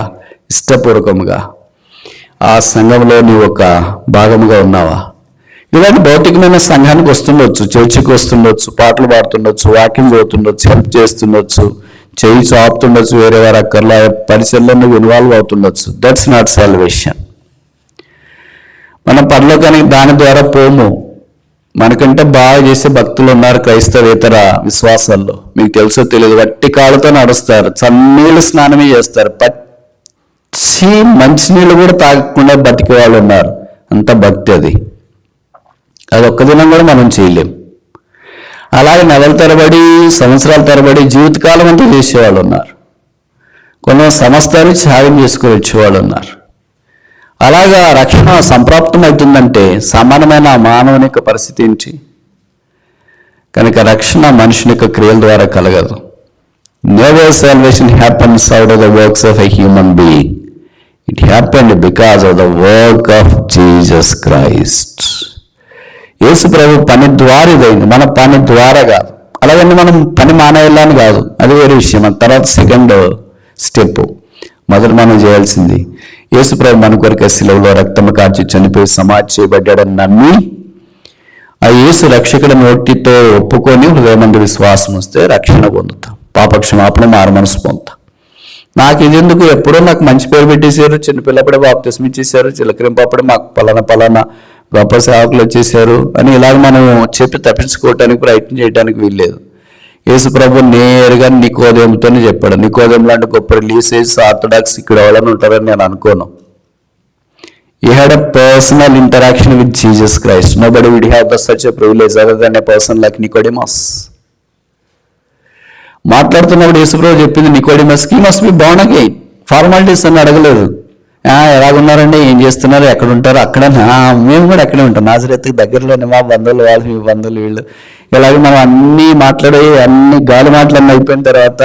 ఇష్టపూర్వకముగా ఆ సంఘంలో నీవు ఒక భాగముగా ఉన్నావా? ఇలాంటి భౌతికమైన సంఘానికి వస్తుండొచ్చు, చర్చికి వస్తుండొచ్చు, పాటలు పాడుతుండొచ్చు, వాక్యం చదువుతుండొచ్చు, హెల్ప్ చేస్తుండొచ్చు, చేయి చాపుతుండొచ్చు, వేరే వారి అక్కర్లో పరిచయంలో నువ్వు ఇన్వాల్వ్ అవుతుండొచ్చు. That's not salvation. మనం పరలోకానికి దాని ద్వారా పోము. మనకంటే బాగా చేసే భక్తులు ఉన్నారు క్రైస్తవేతర విశ్వాసాల్లో. మీకు తెలుసో తెలియదు, వట్టి కాళ్ళతో నడుస్తారు, చన్నీళ్ళు స్నానమే చేస్తారు, పచ్చి మంచినీళ్ళు కూడా తాగకుండా బతికే వాళ్ళు ఉన్నారు. అంత భక్తి అది. అది ఒక్క దినం కూడా మనం చేయలేం. అలాగే నెలల తరబడి, సంవత్సరాల తరబడి, జీవితకాలం అంతా చేసేవాళ్ళు ఉన్నారు. కొంత సంవత్సరాలు త్యాగం చేసుకుని వచ్చేవాళ్ళు ఉన్నారు. అలాగా రక్షణ సంప్రాప్తం అవుతుందంటే సామాన్యమైన మానవుని యొక్క పరిస్థితి ఏంటి? కనుక రక్షణ మనుషుని యొక్క క్రియల ద్వారా కలగదు. Never salvation happens out of the works of a human being. It happened because of the work of Jesus Christ. యేసు ప్రభు పని ద్వారా ఇదైంది, మన పని ద్వారా కాదు. అలాగని మనం పని మానేయాలని కాదు, అది వేరే విషయం. మన తర్వాత సెకండ్ స్టెప్. మొదట మనం చేయాల్సింది, యేసు ప్రభు మన కొరకు శిలువలో రక్తము కార్చి చనిపోయి సమాధి చేయబడ్డాడని నమ్మి ఆ యేసు రక్షకుల నోటితో ఒప్పుకొని హృదయమందు విశ్వాసం వస్తే రక్షణ పొందుతాం, పాపక్షమాపణ, మారు మనసు పొందుతాం. నాకు ఇది ఎందుకు, ఎప్పుడో నాకు మంచి పేరు పెట్టేశారు, చిన్నపిల్లప్పుడే బాప్తిస్మం ఇచ్చేశారు, చిలకరింపప్పుడే మాకు పలానా గొప్ప సేవకులు వచ్చేసారు అని ఇలాగ మనం చెప్పి తప్పించుకోవటానికి ప్రయత్నం చేయడానికి వీల్లేదు. యేసు ప్రభు నేరుగా నికోదేముతోనే చెప్పాడు. నికోదేము లాంటి గొప్ప రిలీజియస్ ఆర్థడాక్స్ ఇక్కడ ఎవరైనా ఉంటారని నేను అనుకోను. He had a personal interaction with Jesus Christ. Nobody would have such a privilege other than a person like Nicodemus. మాట్లాడుతున్నప్పుడు యేసుప్రభు చెప్పింది నికోడిమస్కి, must be born again. Formalities అని అడగలేదు. ఎలాగున్నారండి, ఏం చేస్తున్నారు, ఎక్కడ ఉంటారు, అక్కడ మేము కూడా అక్కడే ఉంటాం, నాజరేతుకి దగ్గరలోనే, మా బంధువులు వాళ్ళు, మీ బంధువులు వీళ్ళు. ఇలాగే మనం అన్నీ మాట్లాడి అన్ని గాలి మాటలన్నీ అయిపోయిన తర్వాత,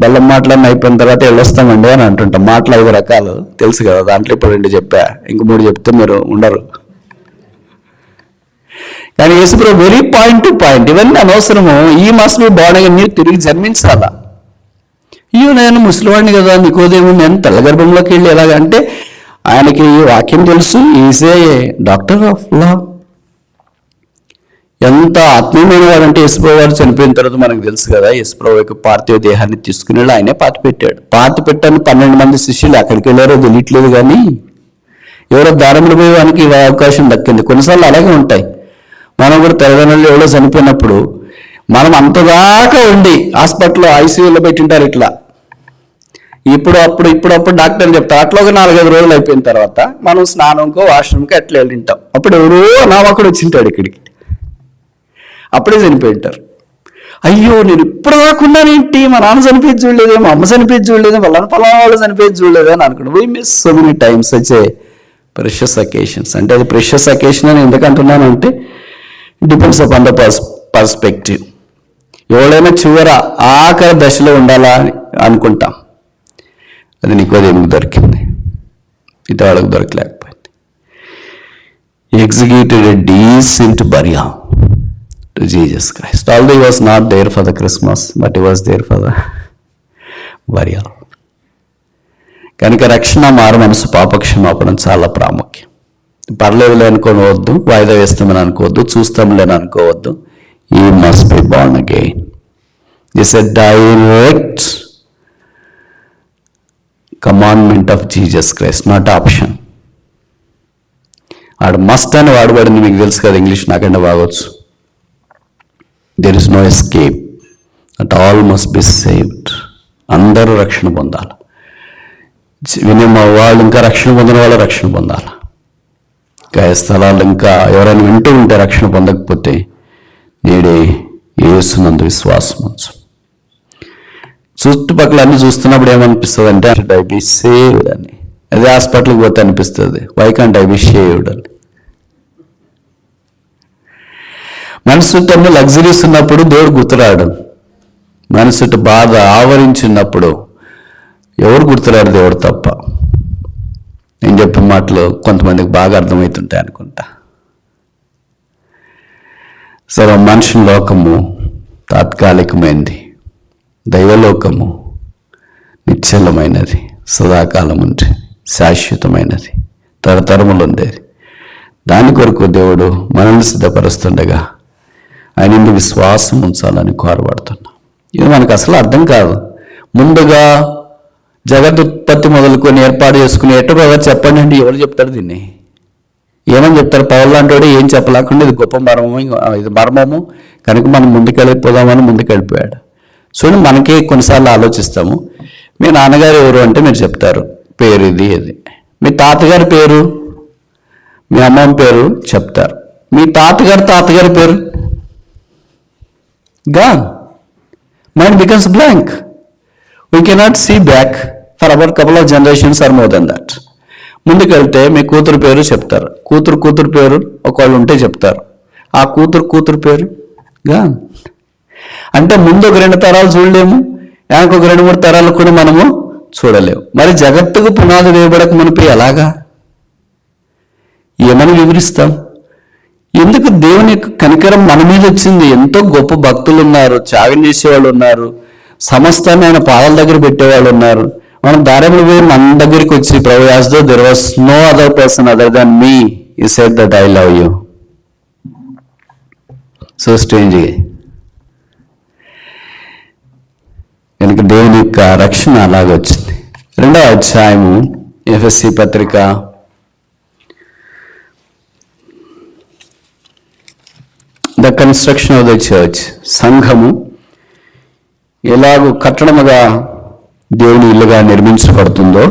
బెల్లం మాటలన్నీ అయిపోయిన తర్వాత వెళ్ళొస్తామండి అని అంటుంటాం. మాటలు 5 రకాలు తెలుసు కదా, దాంట్లో ఇప్పుడు 2 చెప్పా, ఇంక 3 చెప్తే మీరు ఉండరు. కానీ యేసుప్రభు వెరీ పాయింట్ టు పాయింట్, ఇవన్నీ అనవసరము. ఈ మస్ట్ బి బోర్న్ అగైన్, మీరు తిరిగి జన్మించాలా. అయ్యో నేను ముసలివాడిని కదా, నికోదేము, నేను తెల్లగర్భంలోకి వెళ్ళి ఎలాగంటే, ఆయనకి వాక్యం తెలుసు. EJ doctor of law. ఎంత ఆత్మీయమైన వాడంటే యేసుప్రభు వారు చనిపోయిన తర్వాత మనకు తెలుసు కదా, యేసుప్రభు యొక్క పార్థివ దేహాన్ని తీసుకుని వెళ్ళి ఆయనే పాతి పెట్టాడు. పాతి పెట్టని 12 మంది శిష్యులు ఎక్కడికి వెళ్ళారో తెలియట్లేదు, కానీ ఎవరో దారంలో పోయి వానికి అవకాశం దక్కింది. కొన్నిసార్లు అలాగే ఉంటాయి. మనం కూడా తల్లిదండ్రులు ఎవరో చనిపోయినప్పుడు మనం అంతదాకా ఉండి హాస్పిటల్లో ఐసీయూలో పెట్టింటారు. ఇట్లా ఇప్పుడప్పుడు డాక్టర్ని చెప్తారు. అట్లా 4-5 రోజులు అయిపోయిన తర్వాత మనం స్నానంకో వాష్రూమ్కో ఎట్లా వెళ్ళింటాం. అప్పుడు ఎవరో నామకుడు వచ్చింటాడు ఇక్కడికి, అప్పుడే చనిపోయి ఉంటారు. అయ్యో నేను ఇప్పుడు దాకున్నానేంటి, మా నాన్న చనిపోయి చూడలేదు, మా అమ్మ చనిపోయి చూడలేదు, వాళ్ళ వాళ్ళు చనిపోయి చూడలేదు అని అనుకుంటాం. We miss so many times వచ్చే ప్రెషస్ అకేషన్స్. అంటే అది ప్రెషస్ అకేషన్ అని ఎందుకు అంటున్నానంటే, డిపెండ్స్ అపాన్ ద పర్స్పెక్టివ్. ఎవరైనా ఆఖరి దశలో ఉండాలా అని అనుకుంటాం. అది నికోదేముకు దొరికింది, ఇది వాళ్ళకి దొరకలేకపోయింది. Executed a decent burial to Jesus Christ. Although he was not there for the Christmas, but he was there for the burial. కనుక రక్షణ, మారు మనసు, పాపక్షమాపణం చాలా ప్రాముఖ్యం. పర్లేదులే అనుకోవద్దు, వాయిదా వేస్తామని అనుకోవద్దు, చూస్తాంలేని అనుకోవద్దు. ఈ must be born again. This a direct commandment of Jesus Christ, not option. ఆడు మస్ట్ అని వాడబడింది, మీకు తెలుసు కదా, ఇంగ్లీష్ నాకంటే బాగొచ్చు. There is no escape, at all must be saved. అందరూ రక్షణ పొందాలి. వినే వాళ్ళు ఇంకా రక్షణ పొందిన వాళ్ళు రక్షణ పొందాలి. ఇంకా స్థలాలు ఇంకా ఎవరైనా వింటూ ఉంటే రక్షణ పొందకపోతే నేడే యేసునందు విశ్వాసం ఉంచు. చుట్టుపక్కల అన్ని చూస్తున్నప్పుడు ఏమనిపిస్తుంది అంటే, ఐ బి సేవ్డ్ అని. అదే హాస్పిటల్కి పోతే అనిపిస్తుంది, why can't I be saved అని. మనసు చుట్టూ అన్ని లగ్జరీస్ ఉన్నప్పుడు దేవుడు గుర్తురాడు. మనసు చుట్టూ బాధ ఆవరించినప్పుడు ఎవరు గుర్తురాడు, దేవుడు తప్ప. నేను చెప్పిన మాటలు కొంతమందికి బాగా అర్థమవుతుంటాయి అనుకుంటా. సరే, మనుషుల లోకము తాత్కాలికమైనది, దైవలోకము నిశ్చలమైనది, సదాకాలం ఉంది, శాశ్వతమైనది, తరతరములు ఉండేది. దాని కొరకు దేవుడు మనల్ని సిద్ధపరుస్తుండగా ఆయన ఇందు విశ్వాసం ఉంచాలని కోరబడుతున్నాం. ఇది మనకు అసలు అర్థం కాదు. ముందుగా జగదుత్పత్తి మొదలుకొని ఏర్పాటు చేసుకుని ఎట్టో చెప్పండి అంటే ఎవరు చెప్తారు దీన్ని? ఏమని చెప్తారు? పౌలు లాంటి వాడు ఏం చెప్పలేకుండా ఇది గొప్ప మర్మము, ఇది మర్మము కనుక మనం ముందుకెళ్ళిపోదామని ముందుకెళ్ళిపోయాడు. చూడండి, మనకి కొన్నిసార్లు ఆలోచిస్తాము. మీ నాన్నగారు ఎవరు అంటే మీరు చెప్తారు, పేరు ఇది ఇది. మీ తాతగారి పేరు, మీ అమ్మమ్మ పేరు చెప్తారు. మీ తాతగారి పేరు gone. Mind becomes blank. We cannot see back for about couple of generations or more than that. ముందుకెళ్తే మీ కూతురు పేరు చెప్తారు, కూతురు పేరు ఒకళ్ళు ఉంటే చెప్తారు, ఆ కూతురు పేరు gone. అంటే ముందు ఒక 2 తరాలు చూడలేము, వెనక ఒక 2-3 తరాలు కూడా మనము చూడలేము. మరి జగత్తుకు పునాది వేయబడక మునిపి ఎలాగా, ఏమని వివరిస్తాం? ఎందుకు దేవుని యొక్క కనికరం మన మీద వచ్చింది? ఎంతో గొప్ప భక్తులు ఉన్నారు, త్యాగం చేసేవాళ్ళు ఉన్నారు, సమస్తాన్ని ఆయన పాదాల దగ్గర పెట్టేవాళ్ళు ఉన్నారు. మనం దారిలో పోయి మన దగ్గరికి వచ్చి, ప్రభు, as though there was no other person other than me, you said that I love you. So strange. కనుక దేవుని యొక్క రక్షణ అలాగే వచ్చింది. 2వ అధ్యాయము ఎఫెసీ పత్రిక 'the construction of the church', సంఘము ఎలాగో కట్టడముగా దేవుని ఇల్లుగా నిర్మించబడుతుందో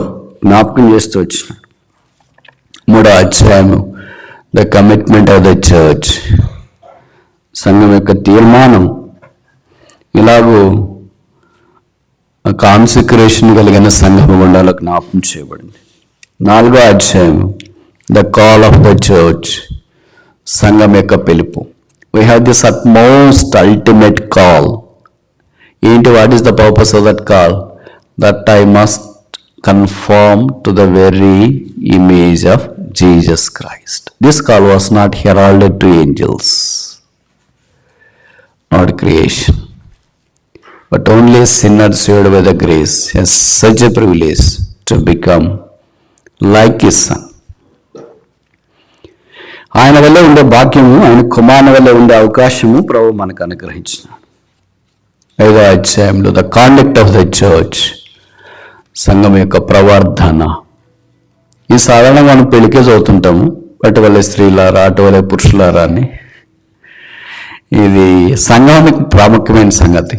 జ్ఞాపకం చేస్తూ వచ్చినాడు. 3వ అధ్యాయము the commitment of the church, సంఘం యొక్క తీర్మానం ఇలాగూ కాన్సిక్రేషన్ కలిగిన సంఘం గుండాలో జ్ఞాపకం చేయబడింది. 4వ అధ్యాయం the call of the church, సంఘం యొక్క పిలుపు. We have this utmost ultimate call. ఏంటి? What is the purpose of that call? That I must confirm to the very image of Jesus Christ. This call was not heralded to angels, not creation, but only sinners saved by the grace has such a privilege to become like his son. ఆయన వల్ల ఉండే భాగ్యము, ఆయన కుమారుని వల్ల ఉండే అవకాశము ప్రభు మనకు అనుగ్రహించినాడు. 5వ అధ్యాయంలో the conduct of the church, సంఘం యొక్క ప్రవర్ధన. ఈ సాధారణంగా మనం పెళ్ళికే చదువుతుంటాము, అటు వల్ల స్త్రీలారా అటు వల్ల పురుషులారా అని. ఇది సంఘానికి ప్రాముఖ్యమైన సంగతి.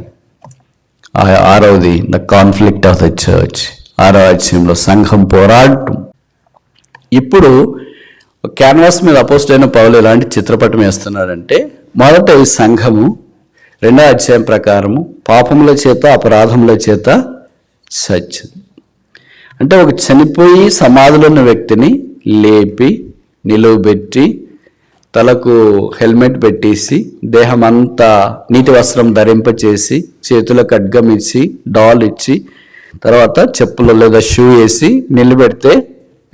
6వది the conflict of the church, 6వ అధ్యాయంలో సంఘం పోరాటం. ఇప్పుడు క్యాన్వాస్ మీద అపోజిట్ పౌలు ఎలాంటి చిత్రపటం వేస్తున్నాడంటే, మొదట ఈ సంఘము 2వ అధ్యాయం ప్రకారము పాపముల చేత అపరాధముల చేత చచ్చింది. అంటే ఒక చనిపోయి సమాధిలో ఉన్న వ్యక్తిని లేపి నిలువబెట్టి తలకు హెల్మెట్ పెట్టేసి దేహం అంతా నీటి వస్త్రం ధరింపచేసి చేతుల ఖడ్గం ఇచ్చి డాల్ ఇచ్చి తర్వాత చెప్పులు లేదా షూ వేసి నిలబెడితే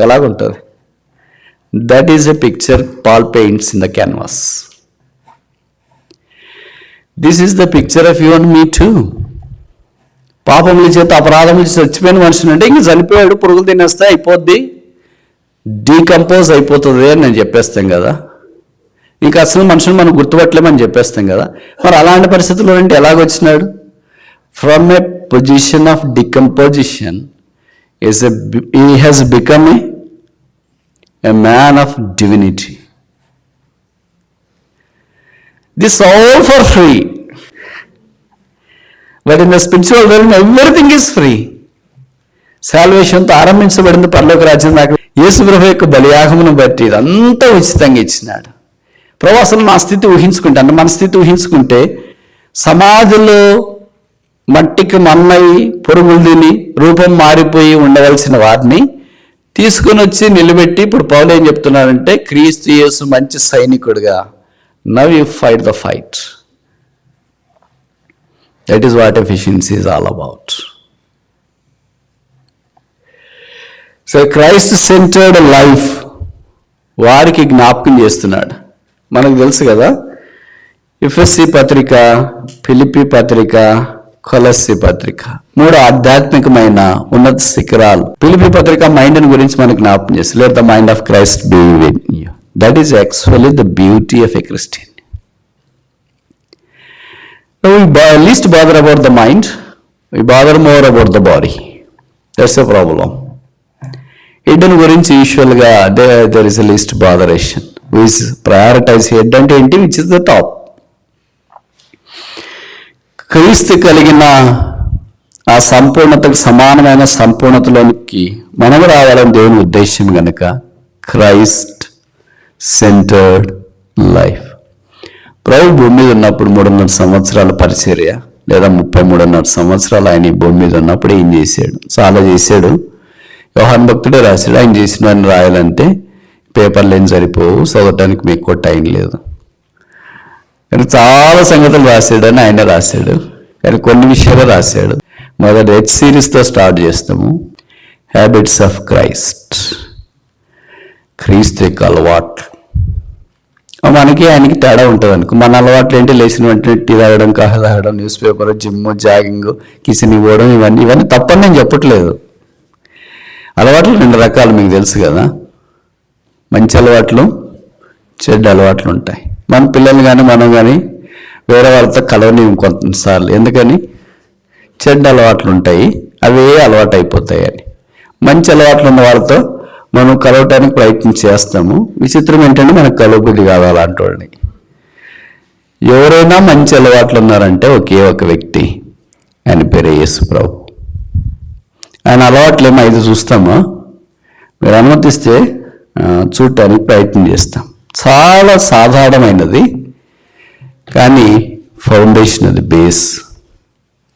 ఎలాగుంటుంది? That is a picture Paul paints in the canvas. This is the picture of you and me too. పాపముల చేత అపరాధములు చచ్చిపోయిన మనుషులు అంటే ఇంక చనిపోయాడు, పురుగులు తినేస్తే అయిపోద్ది, డీకంపోజ్ అయిపోతుంది అని నేను చెప్పేస్తాం కదా. ఇంకా అసలు మనుషులు మనం గుర్తుపట్టలేమని చెప్పేస్తాం కదా. మరి అలాంటి పరిస్థితుల్లో అంటే ఎలాగొచ్చినాడు? From a position of decomposition he has become a man of divinity. This all for free. But in the spiritual realm, everything is free. సాల్వేషన్తో ఆరంభించబడింది పరలోక రాజ్యం దాకా. యేసు ప్రభువు యొక్క బలియాగమును బట్టి ఇదంతా ఉచితంగా ఇచ్చినాడు. ప్రభు అసలు నా స్థితి ఊహించుకుంటే, అంటే మన స్థితి ఊహించుకుంటే సమాధిలో మట్టికి మన్నయి పురుగులు తిని రూపం మారిపోయి ఉండవలసిన వారిని తీసుకుని వచ్చి నిలబెట్టి ఇప్పుడు పౌలు ఏం చెప్తున్నారంటే, క్రీస్తు యేసు మంచి సైనికుడుగా now you fight the fight. That is what efficiency is all about. So Christ centred life వారికి జ్ఞాపకం చేస్తున్నాడు. మనకు తెలుసు కదా, ఎఫెసీ పత్రిక, ఫిలిప్పీ పత్రిక, కొలస్సీ పత్రిక, 3 ఆధ్యాత్మికమైన ఉన్నత శిఖరాలు. ఫిలిప్పీ పత్రిక మైండ్ గురించి మనకు జ్ఞాపకం చేస్తుంది. Let the mind of Christ be with you. That is actually the beauty of a Christian. We least bother about the mind, we bother more about the body. That's the problem. Head గురించి యూజువల్గా there is a least botheration. We prioritize head అంటే ఏంటి, which is the top. క్రీస్తు కలిగిన ఆ సంపూర్ణతకు సమానమైన సంపూర్ణతలోనికి మనం రావాలని దేవుని ఉద్దేశం కనుక క్రైస్ట్ సెంటర్డ్ లైఫ్. ప్రభు భూమి మీద ఉన్నప్పుడు 3.5 సంవత్సరాల పరిచర్య లేదా 33.5 సంవత్సరాలు ఆయన ఈ భూమి మీద ఉన్నప్పుడు ఏం చేశాడు? చాలా చేశాడు. యోహాను భక్తుడే రాశాడు. ఆయన చేసిన ఆయన రాయాలంటే పేపర్లు ఏం సరిపోవు, చదవటానికి మీకు ఎక్కువ టైం లేదు. కానీ చాలా సంగతులు రాశాడని ఆయన రాశాడు. కానీ కొన్ని విషయాలు రాశాడు. మొదటి హెచ్ సిరీస్తో స్టార్ట్ చేస్తాము, హ్యాబిట్స్ ఆఫ్ క్రైస్ట్. క్రీస్తు యొక్క అలవాట్లు. మనకి ఆయనకి తేడా ఉంటుంది అనుకో. మన అలవాట్లు ఏంటి? లేచిన వెంటనే టీ తాగడం, కాఫీ తాగడం, news paper, gym, jogging, kitchen ఇవ్వడం, ఇవన్నీ తప్పని నేను చెప్పట్లేదు. అలవాట్లు 2 రకాలు మీకు తెలుసు కదా. మంచి అలవాట్లు, చెడ్డ అలవాట్లు ఉంటాయి. మన పిల్లలు కానీ మనం కానీ వేరే వాళ్ళతో కలవని కొంతసార్లు. ఎందుకని? చెడ్డ అలవాట్లు ఉంటాయి, అవే అలవాటు అయిపోతాయి అని. మంచి అలవాట్లు ఉన్న వాళ్ళతో మనం కలవటానికి ప్రయత్నం చేస్తాము. విచిత్రం ఏంటంటే మనకు కలవబుద్ధి కాదు అలాంటి వాళ్ళని. ఎవరైనా మంచి అలవాట్లు ఉన్నారంటే ఒకే ఒక వ్యక్తి, ఆయన పేరే యేసు ప్రభు. ఆయన అలవాట్లు ఏమో 5 చూస్తామా? మీరు అనుమతిస్తే చూడటానికి ప్రయత్నం చేస్తాం. చాలా సాధారణమైనది, కానీ ఫౌండేషన్ అది, బేస్.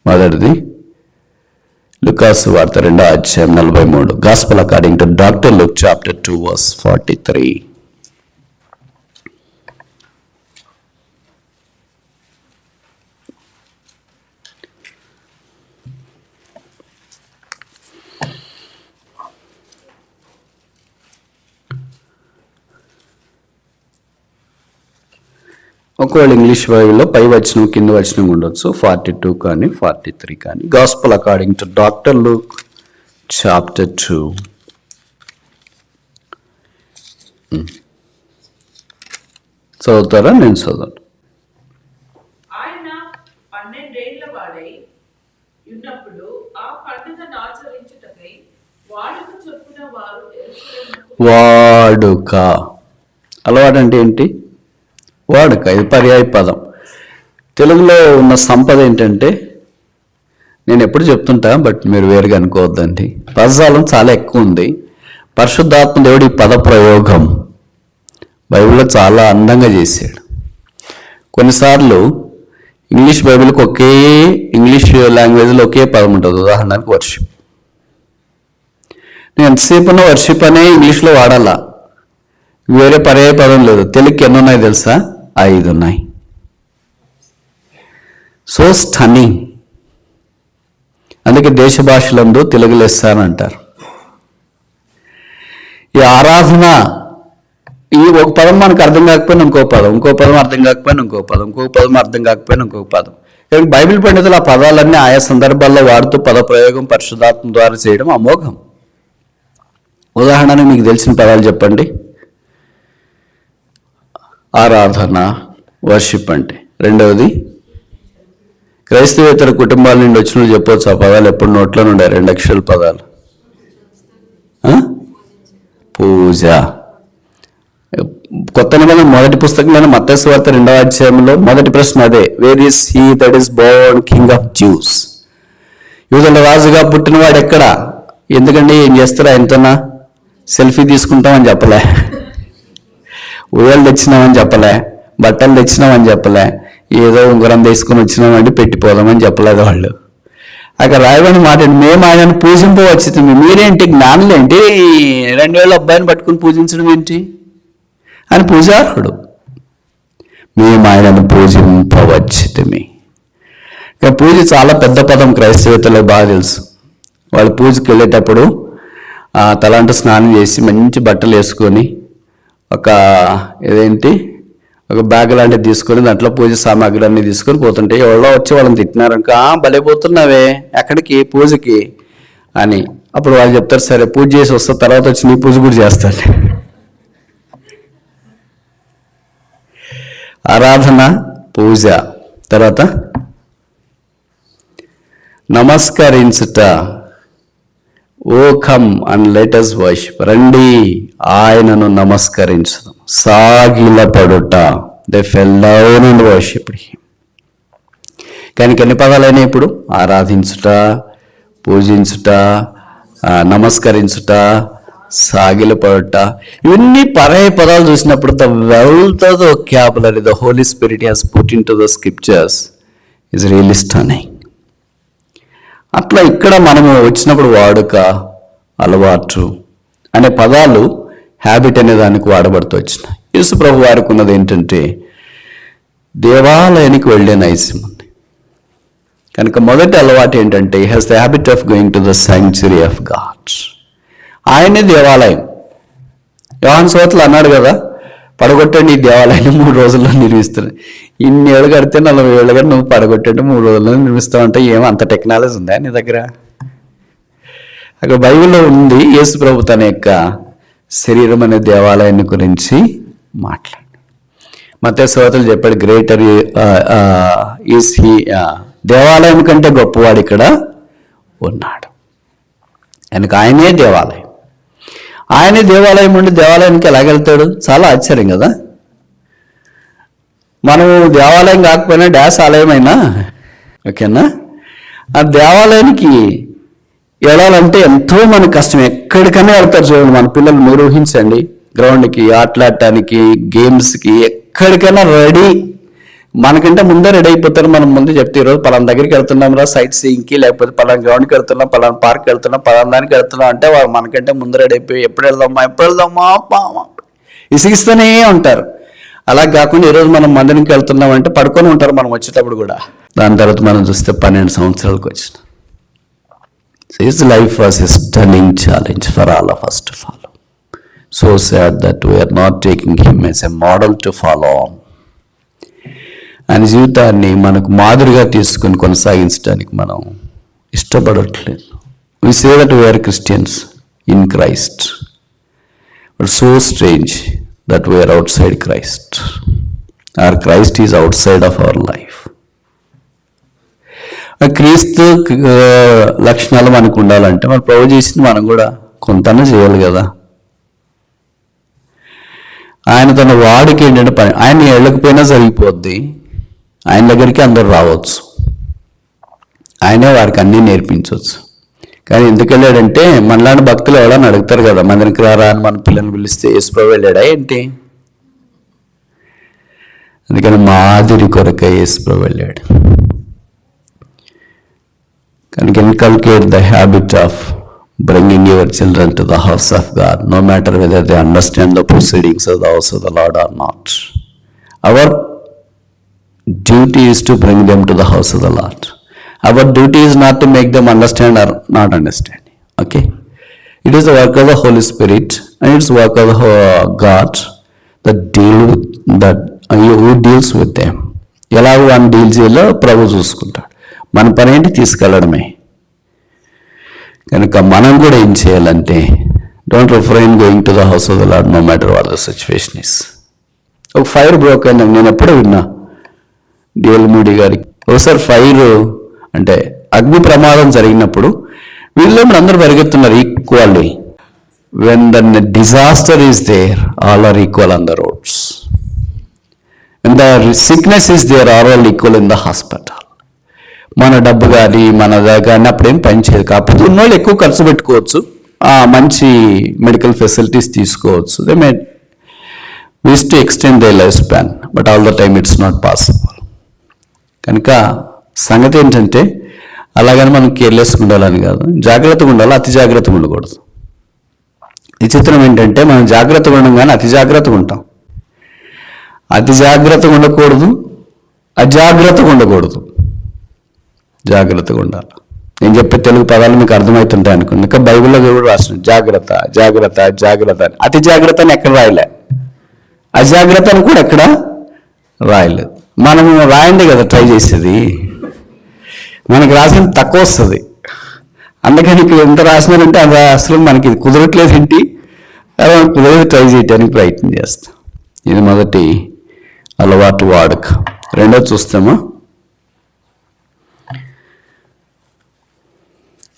మొదటిది లూకాసు వార్త 2:43, gospel according to doctor Luke chapter 2 verse 43. ఒకవేళ ఇంగ్లీష్ బైబిల్లో పై వచనం కింద వచనం ఉండొచ్చు, 42 కానీ 43 కానీ. Gospel according to doctor Luke chapter 2. చదువుతారా? నేను చదవను. ఆయన 12 ఏళ్ల వాడై ఉన్నప్పుడు ఆ పండుగను ఆచరించుటకై వాడుక చొప్పున వారు యెరూషలేమునకు వాడుక. అలవాటు అంటే ఏంటి? వాడుక. ఇది పర్యాయ పదం. తెలుగులో ఉన్న సంపద ఏంటంటే, నేను ఎప్పుడు చెప్తుంటా, బట్ మీరు వేరుగా అనుకోవద్దండి, పదజాలం చాలా ఎక్కువ ఉంది. పరిశుద్ధాత్మ దేవుడి పద ప్రయోగం బైబిల్లో చాలా అందంగా చేశాడు. కొన్నిసార్లు ఇంగ్లీష్ బైబిల్కి ఇంగ్లీష్ లాంగ్వేజ్లో ఒకే పదం ఉంటుంది. ఉదాహరణకు వర్షిప్. నేను ఎంతసేపు ఉన్న వర్షిప్ అనే ఇంగ్లీష్లో వాడాలా, వేరే పర్యాయ పదం లేదు. తెలుగుకి ఎన్ని ఉన్నాయి తెలుసా? 5 ఉన్నాయి. So stunning. అందుకే దేశ భాషలందు తెలుగు లెస్స అని అంటారు. ఈ ఆరాధన, ఈ ఒక పదం మనకు అర్థం కాకపోయినా ఇంకో పదం, ఇంకో పదం అర్థం కాకపోయినా ఇంకో పదం, ఇంకొక పదం అర్థం కాకపోయినా ఇంకొక పదం. కానీ బైబిల్ పండితులు ఆ పదాలన్నీ ఆయా సందర్భాల్లో వాడుతూ పద ప్రయోగం పరిశుద్ధాత్మ ద్వారా చేయడం అమోఘం. ఉదాహరణకు మీకు తెలిసిన పదాలు చెప్పండి. ఆరాధన, వర్షిప్ అంటే. రెండవది, క్రైస్తవేతర కుటుంబాల నుండి వచ్చిన చెప్పవచ్చు ఆ పదాలు, ఎప్పుడు నోట్లో నుండే 2 అక్షరాల పదాలు. పూజ. కొత్త నిబంధన మొదటి పుస్తకంలోని మత్తయి సువార్త 2వ అధ్యాయంలో మొదటి ప్రశ్న అదే, where is he that is Born king of juice? యూదుల రాజుగా పుట్టినవాడు ఎక్కడ? ఎందుకండి ఏం చేస్తారా? ఎంతనా సెల్ఫీ తీసుకుంటామని చెప్పలే, ఉయ్యాలు తెచ్చినామని చెప్పలే, బట్టలు తెచ్చినామని చెప్పలే, ఏదో ఉంగరం తీసుకుని వచ్చినామంటే పెట్టిపోదామని చెప్పలేదు వాళ్ళు. అక్కడ రాయబడిన మాట, మేము ఆయనను పూజింపవచ్చు, మీరేంటి జ్ఞానులేంటి 2000 అబ్బాయిని పట్టుకుని పూజించడం ఏంటి అని పూజారుడు. మేము ఆయనను పూజింపవచ్చితిమి. ఇక పూజ చాలా పెద్ద పదం, క్రైస్తవేతలకు బాగా తెలుసు. వాళ్ళు పూజకి వెళ్ళేటప్పుడు తలంటు స్నానం చేసి మంచి బట్టలు వేసుకొని ఒక బ్యాగ్ లాంటిది తీసుకొని దాంట్లో పూజ సామాగ్రి అన్ని తీసుకొని పోతుంటే ఎవరో వచ్చి వాళ్ళని తిట్టినారనుక, భలే పోతున్నావే ఎక్కడికి? పూజకి అని. అప్పుడు వాళ్ళు చెప్తారు, సరే పూజ చేసి వస్తా, తర్వాత వచ్చి నీ పూజ కూడా చేస్తాను. ఆరాధన, పూజ. తర్వాత నమస్కరించుట. O come and let us worship. రండి ఆయనను నమస్కరించడం. సాగిలపడుట. They fell down and worshipped him. కానీ ఎన్ని పదాలైనా ఇప్పుడు? ఆరాధించుట, పూజించుట, నమస్కరించుట, సాగిలపడుట. ఇవన్నీ పర్యాయ పదాలు చూసినప్పుడు the wealth of the vocabulary the Holy Spirit has put into the scriptures is really stunning. అట్లా ఇక్కడ మనము వచ్చినప్పుడు వాడుక, అలవాటు అనే పదాలు హ్యాబిట్ అనే దానికి వాడబడుతూ వచ్చినాయి. యేసు ప్రభు వారికి ఉన్నది ఏంటంటే దేవాలయానికి వెళ్ళే నైజం ఉంది. కనుక మొదటి అలవాటు ఏంటంటే he has the habit of going to the sanctuary of God. ఆయనే దేవాలయం. యోహాను సువార్తలో అన్నాడు కదా, పడగొట్టండి ఈ దేవాలయాన్ని 3 రోజుల్లో నిర్మిస్తున్నాడు. ఇన్ని ఏళ్ళు కడితే 40 ఏళ్ళు కానీ నువ్వు పడగొట్టండి 3 రోజుల్లో నిర్మిస్తావు అంటే ఏమో అంత టెక్నాలజీ ఉందా నీ దగ్గర? అక్కడ బైబిల్లో ఉంది, యేసు ప్రభు తన యొక్క శరీరం అనే దేవాలయాన్ని గురించి మాట్లాడు. మత్తయి సువార్తలో చెప్పాడు, గ్రేటర్ ఈస్ హీ, దేవాలయం కంటే గొప్పవాడు ఇక్కడ ఉన్నాడు. కనుక ఆయనే దేవాలయం. ఆయనే దేవాలయం ఉండి దేవాలయానికి ఎలాగెళ్తాడు? చాలా ఆశ్చర్యం కదా. మనము దేవాలయం కాకపోయినా డాష్ ఆలయమైనా ఓకేనా, ఆ దేవాలయానికి వెళ్ళాలంటే ఎంతో మనకు కష్టం. ఎక్కడికైనా వెళ్తారు చూడండి మన పిల్లలు. మీరు ఊహించండి, గ్రౌండ్కి, ఆటలాడటానికి, గేమ్స్కి, ఎక్కడికైనా రెడీ. మనకంటే ముందే రెడీ అయిపోతారు. మనం ముందే చెప్తే ఈరోజు పలానా దగ్గరికి వెళ్తున్నాం రా సైట్ సీయింగ్కి, లేకపోతే పలానా గ్రౌండ్కి వెళ్తున్నాం, పలానా పార్క్ వెళ్తున్నాం, పలానా దానికి వెళ్తున్నాం అంటే వాళ్ళు మనకంటే ముందు రెడీ అయిపోయి ఎప్పుడు వెళ్దామా ఇసిగిస్తూనే ఉంటారు. అలా కాకుండా ఈరోజు మనం మందిరికి వెళ్తున్నాం అంటే పడుకొని ఉంటారు మనం వచ్చేటప్పుడు కూడా. దాని తర్వాత మనం చూస్తే 12 సంవత్సరాలకు వచ్చిన. His life was a stunning challenge for all of us to follow. So sad that we are not taking him as a model to follow on. ఆయన జీవితాన్ని మనకు మాదిరిగా తీసుకుని కొనసాగించడానికి మనం ఇష్టపడట్లేదు. We say that we are Christians in Christ, but so strange that we are outside Christ. Our Christ is outside of our life. క్రీస్తు లక్షణాలు మనకు ఉండాలంటే మన ప్రభు చేసింది మనం కూడా కొంతనే చేయాలి కదా. ఆయన తన వాడికి ఏంటంటే పని, ఆయన వెళ్ళకపోయినా సరిగిపోద్ది, ఆయన దగ్గరికి అందరూ రావచ్చు, ఆయనే వారికి అన్నీ నేర్పించవచ్చు. కానీ ఎందుకు వెళ్ళాడంటే మనలాంటి భక్తులు ఎవడని అడుగుతారు కదా, మందిరికి రారా అని మన పిల్లల్ని పిలిస్తే యేసుప్రభు వెళ్ళాడా ఏంటి? అందుకని మాదిరి కొరకే యేసుప్రభు వెళ్ళాడు. Can inculcate the habit of bringing your children to the house of God, no matter whether they understand the proceedings of the house of the Lord or not. Our duty is to bring them to the house of the Lord. Our duty is not to make them understand or not understand. Okay? It is the work of the Holy Spirit and it's the work of the God who deals with them. ఎలాగో one deal చేయాలో ప్రభు చూసుకుంటాడు. మన పని ఏంటి? తీసుకెళ్ళడమే. కనుక మనం కూడా ఏం చేయాలంటే don't refrain going to the house of the Lord no matter what the situation is. ఒక ఫైర్ బ్రోక్ అయింది, నేను ఎప్పుడూ విన్నా డిఎల్ మూడీ గారికి. ఒకసారి ఫైర్ అంటే అగ్ని ప్రమాదం జరిగినప్పుడు వీళ్ళు అందరూ పరిగెత్తున్నారు equally. When the disaster is there all are equal on the roads. When the sickness is there all are equal in the hospital. మన డబ్బు కానీ మన కానీ అప్పుడేం పనిచేయదు. కాకపోతే ఉన్నోళ్ళు ఎక్కువ ఖర్చు పెట్టుకోవచ్చు, మంచి మెడికల్ ఫెసిలిటీస్ తీసుకోవచ్చు. They may wish to extend they life span, but all the time it's not possible. కనుక సంగతి ఏంటంటే అలాగని మనం కేర్లెస్గా ఉండాలని కాదు, జాగ్రత్తగా ఉండాలి, అతి జాగ్రత్తగా ఉండకూడదు. విచిత్రం ఏంటంటే మనం జాగ్రత్తగా ఉండగానే అతి జాగ్రత్తగా ఉంటాం. అతి జాగ్రత్తగా ఉండకూడదు, అజాగ్రత్తగా ఉండకూడదు, జాగ్రత్తగా ఉండాలి. నేను చెప్పే తెలుగు పదాలు మీకు అర్థమవుతుంటాయి అనుకోండి. ఇంకా బైబిల్లో కూడా రాస్తుంది జాగ్రత్త జాగ్రత్త జాగ్రత్త అని. అతి జాగ్రత్త అని ఎక్కడ రాయలే, అజాగ్రత్త అని కూడా ఎక్కడ రాయలేదు. మనము రాయండి కదా ట్రై చేసేది, మనకి రాసింది తక్కువ వస్తుంది. అందుకని ఇక్కడ ఎంత రాసినారంటే అది అసలు మనకి ఇది కుదరట్లేదు ఏంటి, అలా కుదరదు ట్రై చేయడానికి ప్రయత్నం చేస్తాం. ఇది మొదటి అలవాటు వాడుక. రెండోది చూస్తామా,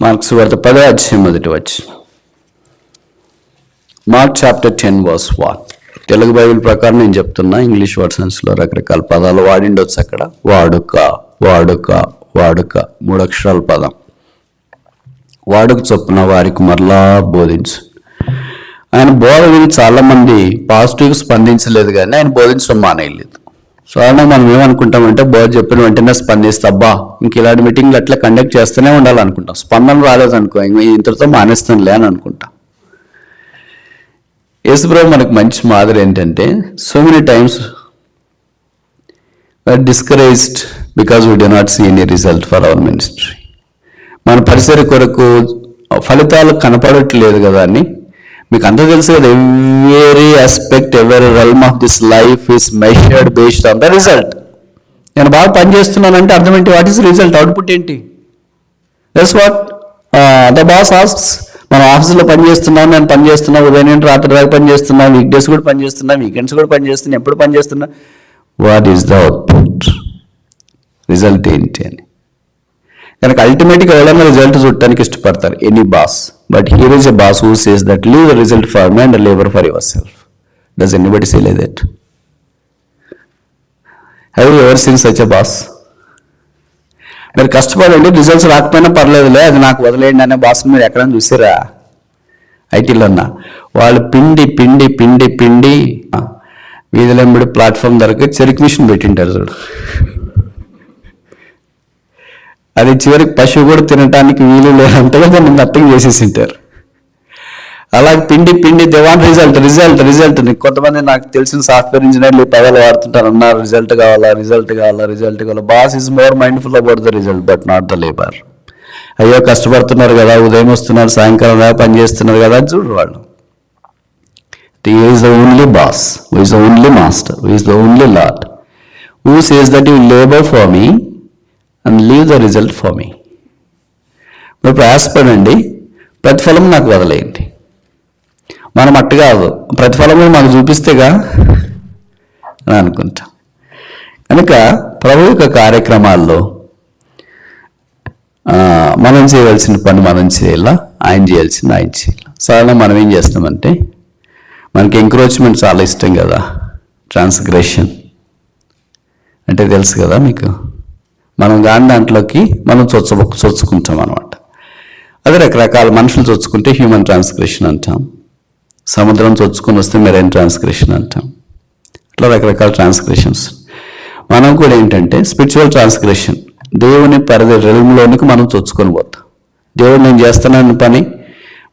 మార్క్స్ వార్త 10వ అధ్యాయం మొదటి వచనం. Mark chapter 10 verse 1. Telugu Bible ప్రకారం నేను చెప్తున్నా, ఇంగ్లీష్ వర్షన్స్లో రకరకాల పదాలు వాడిండొచ్చు. అక్కడ వాడుక వాడుక వాడుక 3 అక్షరాల పదం. వాడుక చొప్పున వారికి మరలా బోధించు. ఆయన బోధ విని చాలా మంది పాజిటివ్గా స్పందించలేదు, కానీ ఆయన బోధించడం మానేయలేదు. సాధారణంగా మనం ఏమనుకుంటామంటే బోధ చెప్పిన వెంటనే స్పందిస్తా, అబ్బా ఇంక ఇలాంటి మీటింగ్లు అట్లా కండక్ట్ చేస్తూనే ఉండాలనుకుంటాం. స్పందన రాలేదనుకో ఇంతటితో మానేస్తానులే అని అనుకుంటాం. యేసుప్రభు మనకు మంచి మాదిరి ఏంటంటే so many times we are discouraged because we do not see any result for our ministry. మన పరిసర కొరకు ఫలితాలు కనపడట్లేదు కదా అని మీకు అంతా తెలుసు కదా. Every aspect, every realm of this life is measured based on the result. నేను బాగా పనిచేస్తున్నానంటే అర్థం ఏంటి? వాట్ ఈస్ రిజల్ట్, అవుట్పుట్ ఏంటి? That's what the boss asks. మనం ఆఫీసులో పనిచేస్తున్నాం, నేను పనిచేస్తున్నా, ఉదయం నుండి రాత్రి దాకా పనిచేస్తున్నా, వీక్ డేస్ కూడా పనిచేస్తున్నా, వీకెండ్స్ కూడా పనిచేస్తున్నా, ఎప్పుడు పనిచేస్తున్నా, what is the output, result ఏంటి అని. కనుక అల్టిమేట్గా ఎవరైనా రిజల్ట్ చూడటానికి ఇష్టపడతారు, any boss. But here is a boss who says that leave the result for me and labour for your self. Does anybody say like that? Have you ever seen such a boss? మీరు కష్టపడండి, results రాకపోయినా పర్లేదులే, అది నాకు వదిలేయండి అనే బాస్ని మీరు ఎక్కడైనా చూసారా? ఐటీలో ఉన్నా వాళ్ళు పిండి పిండి పిండి పిండి వీధిలెంబడి ప్లాట్ఫామ్ ధరకు చెరుకు మిషన్ పెట్టింటారు చూడు. అది చివరికి పశువు కూడా తినడానికి వీలు లేనంతగా దాన్ని మెత్తగా చేసేసింటారు. అలాగే పిండి పిండి they want result result result. కొంతమంది నాకు తెలిసిన సాఫ్ట్వేర్ ఇంజనీర్లు పదాలు వాడుతుంటారు, అన్నారు రిజల్ట్ కావాలా రిజల్ట్ కావాలా రిజల్ట్ కావాలా. Boss is more mindful about the result but not the labour. అయ్యో కష్టపడుతున్నారు కదా, ఉదయం వస్తున్నారు సాయంకాలం దాకా పని చేస్తున్నారు కదా, చూడు వాళ్ళు. He is the only boss, who is the only master, who is the only Lord, who says that you labor for me and leave the result for me. మీరు ప్రయాసపడండి, ప్రతిఫలం నాకు వదిలేయండి. మనం అట్టు కాదు, ప్రతిఫలము మాకు చూపిస్తేగా అని అనుకుంటాం. కనుక ప్రభు యొక్క కార్యక్రమాల్లో మనం చేయవలసిన పని మనం చేయాలా, ఆయన చేయాల్సింది ఆయన చేయాలి. సాధారణంగా మనం ఏం చేస్తామంటే, మనకి ఎంక్రోచ్మెంట్ చాలా ఇష్టం కదా, ట్రాన్స్గ్రెషన్ అంటే తెలుసు కదా మీకు. మనం దాని దాంట్లోకి మనం చొచ్చుకుంటాం అనమాట. అదే రకరకాల మనుషులు చొచ్చుకుంటే హ్యూమన్ ట్రాన్స్గ్రెషన్ అంటాం, సముద్రం చొచ్చుకొని వస్తే మెరైన్ ట్రాన్స్గ్రెషన్ అంటాం. ఇట్లా రకరకాల ట్రాన్స్గ్రెషన్స్. మనం కూడా ఏంటంటే స్పిరిచువల్ ట్రాన్స్గ్రెషన్, దేవుని పరిధి రెల్మ్లోనికి మనం చొచ్చుకొని పోతాం. దేవుడు నేను చేస్తున్నాను పని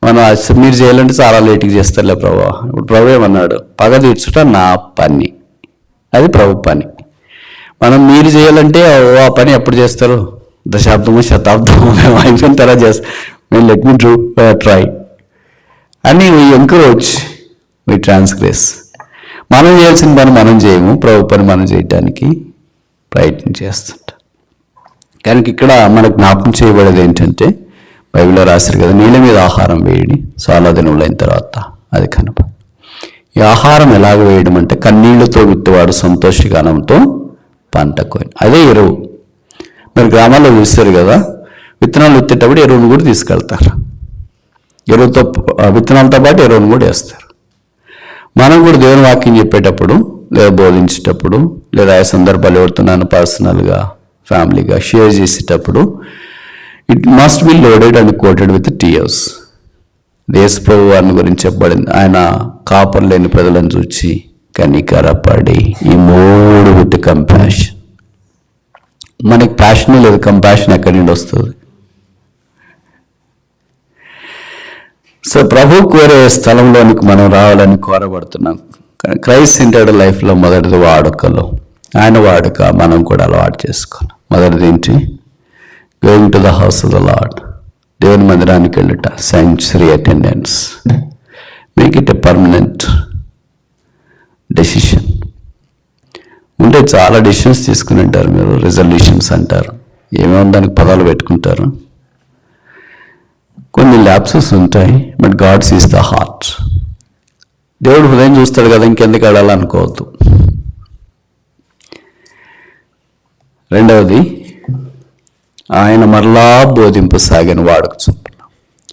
మనం మీరు చేయాలంటే చాలా లేట్గా చేస్తారులే ప్రభు. ఇప్పుడు ప్రభు ఏమన్నాడు, పగ తీర్చుట నా పని, అది ప్రభు పని. మనం మీరు చేయాలంటే ఆ పని ఎప్పుడు చేస్తారు, దశాబ్దము శతాబ్దము అయిపోయిన తర్వాత చేస్తారు. మేము లెట్ మీ ట్రై అని వీ ఎంకరేజ్, వీ ట్రాన్స్గ్రెస్. మనం చేయాల్సిన పని మనం చేయము, ప్రభు పని మనం చేయటానికి ప్రయత్నం చేస్తుంటాం. కనుక ఇక్కడ మనకు జ్ఞాపకం చేయబడేది ఏంటంటే, బైబిల్లో రాశారు కదా, నీళ్ళ మీద ఆహారం వేయడి చాలా దినములైన తర్వాత అది కనుప. ఈ ఆహారం ఎలాగ వేయడం అంటే, కన్నీళ్లతో విత్తువాడు సంతోషగానంతో పంట కోయి, అదే ఎరువు. మీరు గ్రామాల్లో చూస్తారు కదా, విత్తనాలు విత్తేటప్పుడు ఎరువును కూడా తీసుకెళ్తారు. ఎరువుతో విత్తనాలతో పాటు ఎరువును కూడా వేస్తారు. మనం కూడా దేవుని వాక్యం చెప్పేటప్పుడు, లేదా బోధించేటప్పుడు, లేదా ఆ సందర్భాలు ఎవరుతున్నాను పర్సనల్గా ఫ్యామిలీగా షేర్ చేసేటప్పుడు, it must be loaded and coated with tears. దేశప్రభు వారిని గురించి చెప్పబడింది, ఆయన కాపర్ లేని ప్రజలను చూచి కనికరపడి ఈ మూడు విత్ కంపాషన్. మనకి ప్యాషన్ లేదు, కంపాషన్ ఎక్కడి నుండి వస్తుంది? సో ప్రభు కోరే స్థలంలోనికి మనం రావాలని కోరబడుతున్నాం. క్రైస్ట్ సెంటర్డ్ లైఫ్లో మొదటిది వాడుకలో, ఆయన వాడుక మనం కూడా అలవాటు చేసుకోవాలి. మొదటిది ఏంటి? Going to the house of the Lord, దేవుని మందిరానికి వెళ్ళుట, sanctuary attendance. Make it a permanent decision. ఉంటే చాలా డెసిషన్స్ తీసుకుని ఉంటారు మీరు, రిజల్యూషన్స్ అంటారు, ఏమేమో దానికి పదాలు పెట్టుకుంటారు. కొన్ని ల్యాప్సెస్ ఉంటాయి, but God sees the heart. దేవుడు హృదయం చూస్తాడు కదా, ఇంకెందుకు అడాలనుకోవద్దు. రెండవది, ఆయన మరలా బోధింపసాగిన వాడుకు చొప్పున.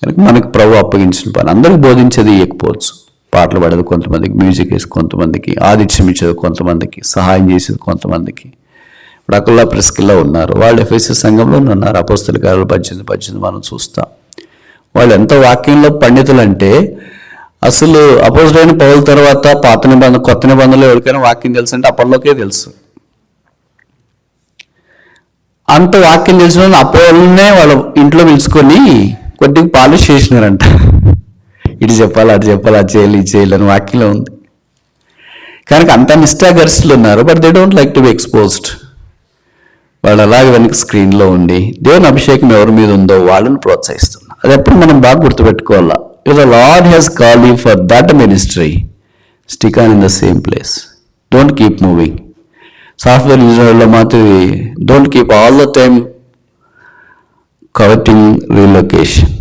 కనుక మనకి ప్రభు అప్పగించిన పని. అందరికి బోధించేది ఇవ్వకపోవచ్చు, పాటలు పాడేది కొంతమందికి, మ్యూజిక్ వేసి కొంతమందికి, ఆతిథ్యం ఇచ్చేది కొంతమందికి, సహాయం చేసేది కొంతమందికి. ఇప్పుడు అకల్లా ప్రిస్కిల్లా ఉన్నారు, వాళ్ళు ఎఫెసీ సంఘంలో ఉన్నారు. అపోస్తల కార్యాలు 18 మనం చూస్తాం. వాళ్ళు ఎంత వాక్యంలో పండితులు అంటే, అసలు అపోజిట్ పౌలు తర్వాత పాత నిబంధన కొత్త నిబంధనలు ఎవరికైనా వాక్యం తెలుసు అంటే అప్పట్లోకే తెలుసు. అంత వాక్యం తెలిసిన అపోలనే వాళ్ళ ఇంట్లో పిలుచుకొని కొద్దిగా పాలిష్ చేసినారంట. ఇటు చెప్పాలి, అటు చెప్పాలి, అది చేయాలి, ఇది చేయాలి అని వాక్యంలో ఉంది. కనుక అంత నిష్ఠాగరిస్తులు ఉన్నారు, but they don't like to be exposed. వాళ్ళు అలాగే వెనక స్క్రీన్లో ఉండి దేవుని అభిషేకం ఎవరి మీద ఉందో వాళ్ళని ప్రోత్సహిస్తున్నారు. అది ఎప్పుడు మనం బాగా గుర్తుపెట్టుకోవాలా. If the Lord has called you for that ministry, stick on in the same place, don't keep moving. Software ఇంజనీర్లో మాత్రం don't keep all the time converting relocation.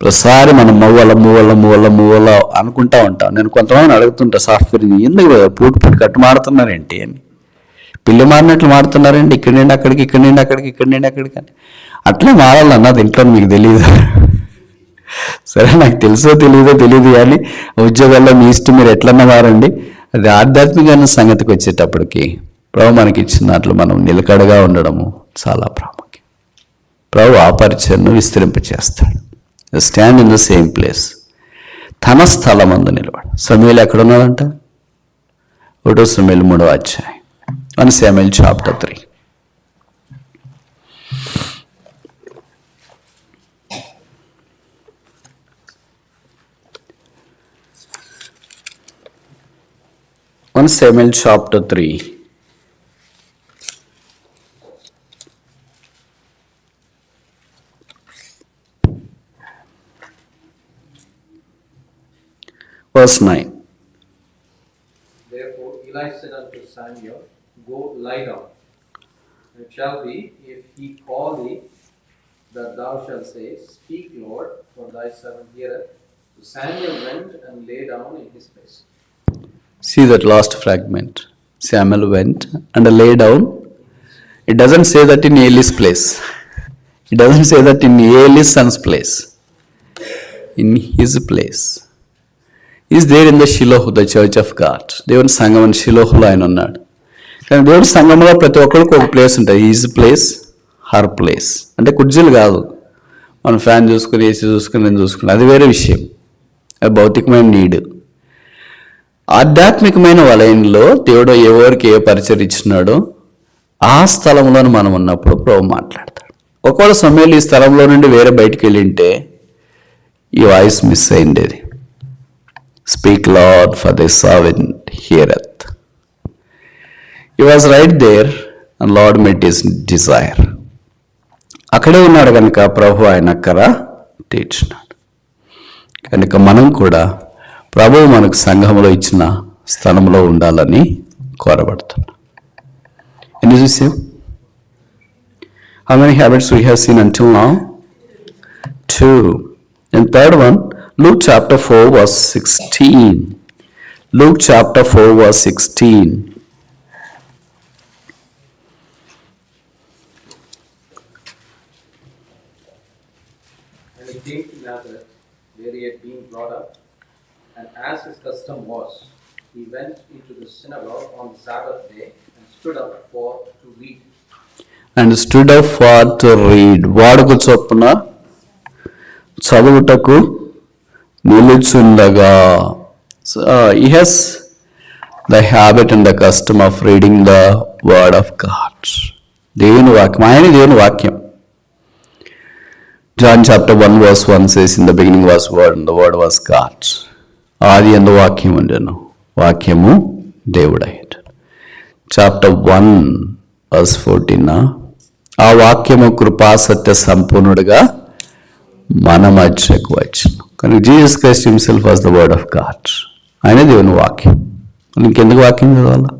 ప్రతిసారి మనం మూవల అనుకుంటా ఉంటాం. నేను కొంతమంది అడుగుతుంటా, సాఫ్ట్వేర్ ఎందుకు పూట కట్టు మారుతున్నారేంటి అని, పిల్లి మారినట్లు మారుతున్నారండి, ఇక్కడి నుండి అక్కడికి, ఇక్కడి నుండి అక్కడికి, ఇక్కడి నుండి అక్కడికి అని. అట్లే మారాలన్నది ఇంట్లో మీకు తెలియదు. సరే, నాకు తెలియదు కానీ ఉద్యోగాల్లో మీ ఇష్టం, మీరు ఎట్లన్నా మారండి. అది ఆధ్యాత్మికమైన సంగతికి వచ్చేటప్పటికి ప్రభు మనకి ఇచ్చిన దాంట్లో మనం నిలకడగా ఉండడము చాలా ప్రాముఖ్యం. ప్రభు ఆ పరిచయను విస్తరింపచేస్తాడు. Stand in the same place. తన స్థలమందు నిలబడు. సమూయేలు ఎక్కడున్నాడంట? 1 సమూయేలు 3వ అధ్యాయం. 1 Samuel chapter 3. Samuel chapter 3. Verse 9. Therefore Eli said unto Samuel, Go lie down. And it shall be, if he call thee, that thou shalt say, Speak, Lord, for thy servant heareth. So Samuel went and lay down in his place. See that last fragment. Samuel went and lay down. It doesn't say that in Eli's place. It doesn't say that in Eli's son's place. In his place. He is there in the Shiloh, the church of God. దేవుని సంఘం అని షిలోహులో ఆయన ఉన్నాడు. కానీ దేవుని సంఘంలో ప్రతి ఒక్కరికి ఒక ప్లేస్ ఉంటుంది. His place, her place. అంటే కుర్జీలు కాదు, మనం ఫ్యాన్ చూసుకుని ఏసీ చూసుకుని నేను చూసుకుని, అది వేరే విషయం. అది భౌతికమైన నీడ్. ఆధ్యాత్మికమైన వలయంలో దేవుడు ఎవరికి ఏ పరిచయం ఇచ్చినాడో ఆ స్థలంలో మనం ఉన్నప్పుడు ప్రభు మాట్లాడతాడు. ఒకవేళ సమయంలో ఈ స్థలంలో నుండి వేరే బయటికి వెళ్ళింటే ఈ వాయిస్ మిస్ అయిండేది. Speak Lord for the servant heareth. He was right there and Lord met his desire. అక్కడే ఉన్నాడు కనుక ప్రభు ఆయన అక్కర తీర్చినాడు. కనుక మనం కూడా ప్రభువు మనకు సంఘంలో ఇచ్చిన స్థలంలో ఉండాలని కోరబడుతున్నాం. ఎన్ని చూసాం? How many habits we have seen until now? 2. And third one, Luke chapter 4 verse 16. Luke chapter 4 verse 16. And he came to Nazareth, where he had been brought up. And as his custom was, he went into the synagogue on the Sabbath day and stood up to read. And stood up for to read. వాడుకు చొప్పున చదువుటకు నిలుచుండగా. He has the habit and the custom of reading the word of God. దేవుని వాక్యం, ఆయన దేవుని వాక్యం. John chapter 1 verse 1 says, In the beginning was word and the word was God. ఆది యందు వాక్యం ఉండెను, వాక్యము దేవుడయ్యాడు. Chapter 1 verse 14. ఆ వాక్యము కృపా సత్య సంపూర్ణుడుగా మన మధ్యకు వచ్చును. కానీ Jesus Christ himself was the word of God. ఆయనే దేవుని వాక్యం. ఇంకెందుకు వాక్యం చదవాలా?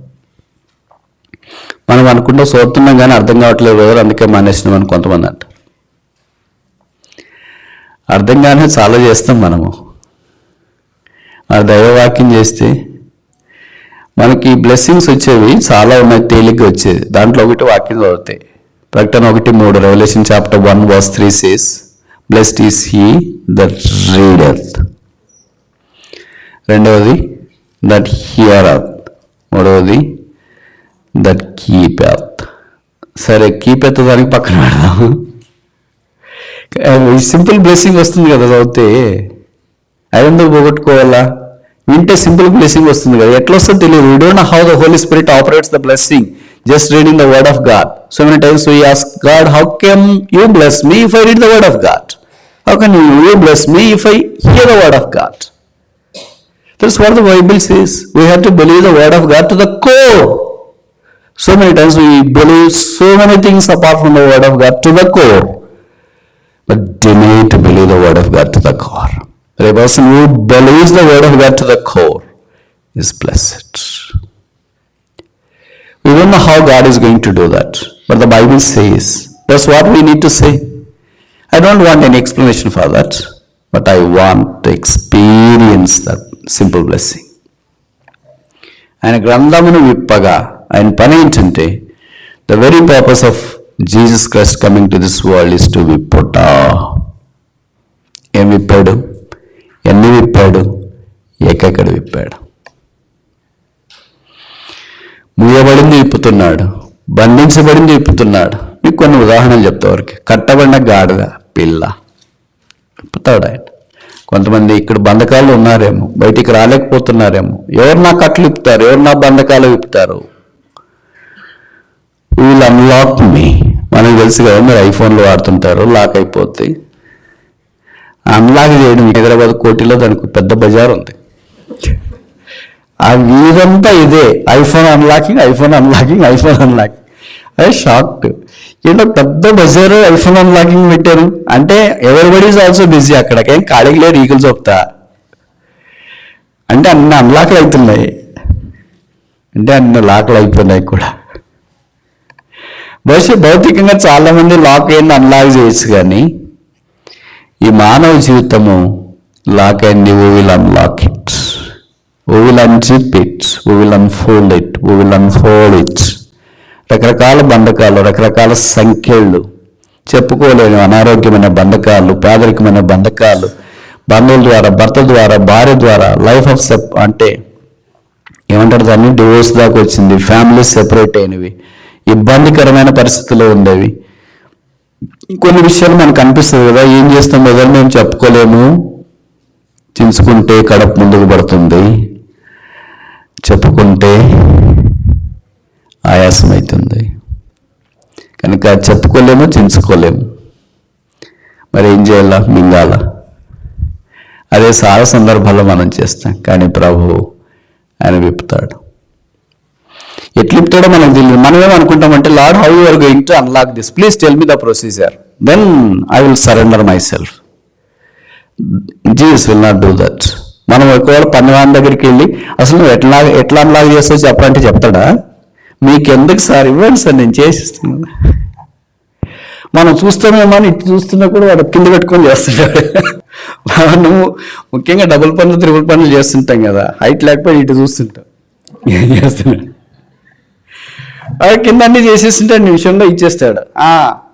మనం అనుకుంటూ చదువుతున్నాం కానీ అర్థం కావట్లేదు ఎవరు, అందుకే మానేసినామని కొంతమంది అంటారు. అర్థం కానీ చాలా చేస్తాం మనము. ఆ దైవవాక్యం చేస్తే మనకి బ్లెస్సింగ్స్ వచ్చేవి చాలా ఉన్నాయి, తేలిగ్గా వచ్చేది. దాంట్లో ఒకటి వాక్యం చదివితే. ప్రకటన 1:3, Revelation chapter 1 verse 3 says, Blessed is he that readeth. రెండవది that heareth. మూడవది that keepeth. సరే, కీపెత్ దానికి పక్కన పెడదాము. సింపుల్ బ్లెస్సింగ్ వస్తుంది కదా చదివితే. అదెందుకు పోగొట్టుకోవాలా? వింటే సింపుల్ బ్లెస్సింగ్ వస్తుంది కదా. ఎట్లా వస్తుందో తెలియదు. We don't know how the Holy Spirit operates the blessing. Just reading the word of God. So many times we ask God, how can you bless me if I read the word of God? How can you bless me if I hear the word of God? That's what the Bible says. We have to believe the word of God to the core. So many times we believe so many things apart from the word of God to the core, but deny to believe the word of God to the core. A person who believes the word of God to the core is blessed. We don't know how God is going to do that, but the Bible says. That's what we need to say. I don't want any explanation for that, but I want to experience that simple blessing. ఆయన గ్రంథమును విప్పగా ఆయన పని ఏంటంటే, the very purpose of Jesus Christ coming to this world is to విప్పుట. ఏం విప్పాడు? ఎన్ని విప్పాడు? ఎక్కడ విప్పాడు? మూయబడింది విప్పుతున్నాడు, బంధించబడింది విప్పుతున్నాడు. మీకు కొన్ని ఉదాహరణలు చెప్తా వరకు. కట్టబడిన గాడిద పిల్ల విప్పుతాడు ఆయన. కొంతమంది ఇక్కడ బంధకాలు ఉన్నారేమో, బయటికి రాలేకపోతున్నారేమో. ఎవరు నా కట్లు విప్పుతారు, ఎవరు నా బంధకాలు విప్పుతారు? వీళ్ళు అన్లాక్ మీ. మనకు తెలుసు కదా, మీరు ఐఫోన్లు వాడుతుంటారు, లాక్ అయిపోద్ది. అన్లాక్ చేయడం హైదరాబాద్ కోటిలో దానికి పెద్ద బజార్ ఉంది. ఆ వీరంతా ఇదే, iPhone unlocking, iPhone unlocking, iPhone unlocking. అది షాక్డ్. ఏంటో పెద్ద బజారు ఐఫోన్ అన్లాకింగ్ పెట్టారు అంటే ఎవరిబడి ఈజ్ ఆల్సో బిజీ. అక్కడికేం ఖాళీకి లేరు, ఈగలు చెప్తా అంటే అన్ని అన్లాక్లు అవుతున్నాయి, అంటే అన్ని లాక్లు అయిపోయినాయి కూడా. బహుశా భౌతికంగా చాలా మంది లాక్ అయింది అన్లాక్ చేయొచ్చు, కానీ ఈ మానవ జీవితము లాక్ అయింది. We will unlock it, we will unzip it, we will unfold it, we will unfold it. రకరకాల బంధకాలు, రకరకాల సంఖ్యలు, చెప్పుకోలేని అనారోగ్యమైన బంధకాలు, పేదరికమైన బంధకాలు, బంధువుల ద్వారా, భర్త ద్వారా, భార్య ద్వారా, లైఫ్ ఆఫ్ అంటే ఏమంటారు దాన్ని, డివోర్స్ దాకా వచ్చింది, ఫ్యామిలీ సెపరేట్ అయినవి, ఇబ్బందికరమైన పరిస్థితుల్లో ఉండేవి. కొన్ని విషయాలు మనకు అనిపిస్తుంది కదా, ఏం చేస్తాం మొదలు మేము చెప్పుకోలేము, చించుకుంటే కడుపు ముందుకు పడుతుంది, చెప్పుకుంటే ఆయాసం అవుతుంది, కనుక చెప్పుకోలేము, చించుకోలేము. మరి ఏం చేయాలా, మింగాల. అదే చాలా సందర్భాల్లో మనం చేస్తాం, కానీ ప్రభువు ఆయన విప్పుతాడు. ఎట్లు విప్పుతాడో మనకు తెలియదు. మనం ఏమనుకుంటామంటే, Lord how you are going to unlock this, please tell me the procedure, then I will surrender myself. Jesus will not do that. మనం ఒకవేళ పనివాని దగ్గరికి వెళ్ళి అసలు నువ్వు ఎట్లా అన్లాక్ చేస్తావు చెప్పాలంటే చెప్తాడా? మీకెందుకు సార్, ఇవ్వండి సార్, నేను చేసిస్తున్నాను. మనం చూస్తామేమో అని ఇటు చూస్తున్నా కూడా వాడు కింద పెట్టుకొని చేస్తుంటాడు. నువ్వు ముఖ్యంగా డబుల్ పనులు, త్రిబుల్ పనులు చేస్తుంటాం కదా, హైట్ లేకపోయి ఇటు చూస్తుంటాం, ఏం చేస్తున్నాడు కింద అన్ని చేసేస్తుంటాడు, నిమిషంలో ఇచ్చేస్తాడు.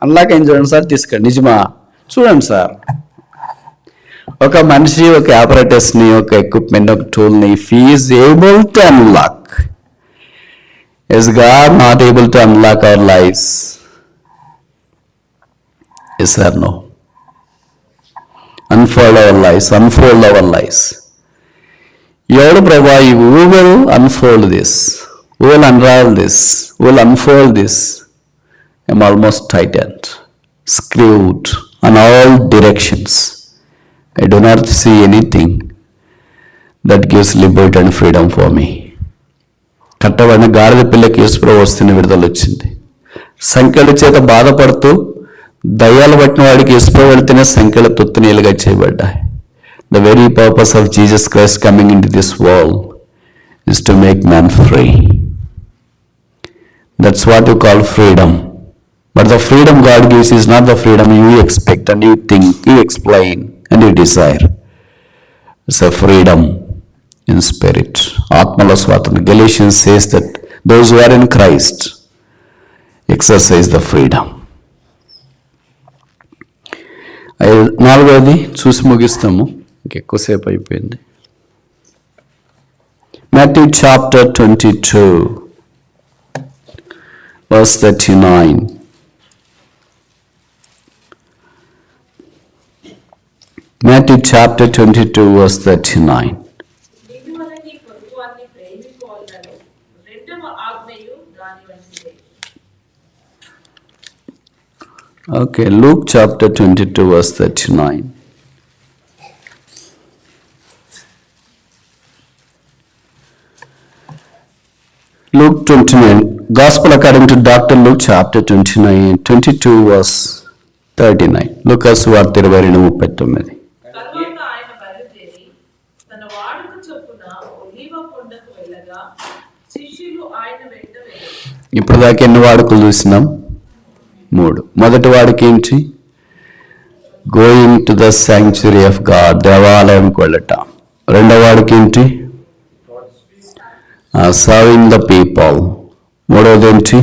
అన్లాక్ అయింది చూడండి సార్, తీసుకోండి. నిజమా? చూడండి సార్, ఒక మనిషి ఒక ఆపరేటర్స్ని, ఒక ఎక్విప్మెంట్, ఒక టూల్ని, if he is able to unlock, is God not able to unlock our lives? Yes or no? Unfold our lives, unfold our lives. ఎవడు ప్రభా, who will unfold this, who will unravel this, who will unfold this? I'm almost tightened, screwed on all directions. I do not see anything that gives liberty and freedom for me. కట్టబడిన గాడిద పిల్లకి యేసుప్రభు వస్తున్న విడుదల వచ్చింది. సంఖ్యల చేత బాధపడుతూ దయ్యాలు పట్టిన వాడికి యేసుప్రభు వెళ్తేనే సంఖ్యలు తొత్తునీలుగా చేయబడ్డాయి. The very purpose of Jesus Christ coming in to this world is to make man free. That's what you call freedom. But the freedom God gives is not the freedom you expect and you think, you explain and you desire. It's a freedom in spirit, ఆత్మలో స్వాతంత్రం. Galatians says that those who are in Christ exercise the freedom. నాలుగవది చూసి ముగిస్తాము, ఇంకెక్కువసేపు అయిపోయింది. Matthew chapter 22 verse 39. Matthew chapter 22 verse 39. Okay, Luke chapter 22 verse 39. Luke 29, Gospel according to Dr. Luke chapter 22 verse 39. Lucas వార్త 22:39. తరువాత ఆయన బయలుదేరి తన వాడుక చొప్పున ఒలీవ కొండకు వెళ్ళగా శిష్యులు ఆయన వెంట వెళ్ళారు. ఇప్పుడు దాకా ఎన్ని వాడుకలు చూసినాం? 3. మొదటి వాడికి ఏంటి? Going to the sanctuary of God, దేవాలయంకి వెళ్ళటం. రెండవ వాడికి ఏంటి? Serving the people. మూడవది ఏంటి?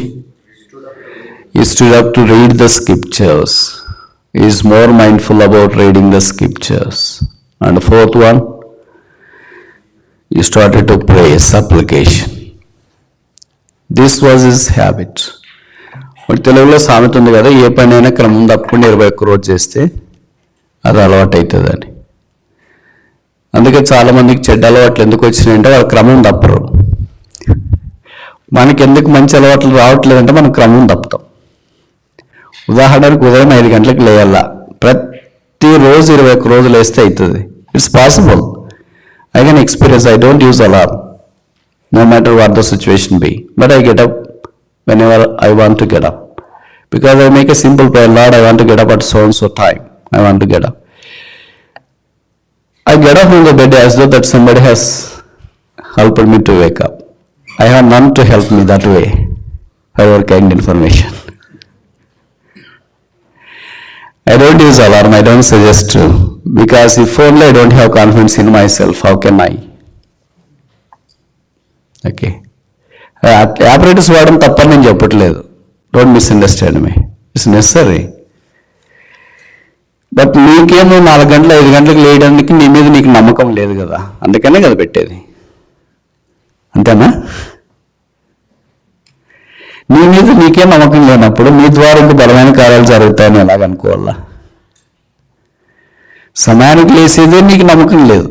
he stood up to read the scriptures. He is more mindful about reading the scriptures. And the fourth one, he started to pray, supplication. This was his habit. తెలుగులో సామెత ఉంది కదా, ఏ పని అయినా క్రమం తప్పకుండా 21 రోజు చేస్తే అది అలవాటు అవుతుందని. అందుకే చాలా మందికి చెడ్డ అలవాట్లు ఎందుకు వచ్చినాయంటే వాళ్ళు క్రమం తప్పరు. మనకి ఎందుకు మంచి అలవాట్లు రావట్లేదంటే మనం క్రమం తప్పుతాం. ఉదాహరణకు ఉదయం 5 గంటలకు లేయాల, ప్రతిరోజు 21 రోజులు వేస్తే అవుతుంది. It's possible. I can experience. I don't use alarm no matter what the situation be, but I get up whenever I want to get up, because I make a simple prayer, Lord, I want to get up at so and so time, I want to get up. I get up from the bed as though that somebody has helped me to wake up. I have none to help me that way, for your kind information. I don't use alarm, I don't suggest to, because if only I don't have confidence in myself, how can I? Okay, operators వాడడం తప్పని నేను చెప్పట్లేదు, don't misunderstand me, it's necessary. But నీకేమో 4 గంటలు 5 గంటలకు లేయడానికి నీ మీద నీకు నమ్మకం లేదు కదా, అందుకనే కదా పెట్టేది, అంతేనా? నీ మీద నీకే నమ్మకం లేనప్పుడు నీ ద్వారా ఇంక బలమైన కార్యాలు జరుగుతాయని ఎలాగనుకోవాలా? సమయానికి లేసేదే నీకు నమ్మకం లేదు.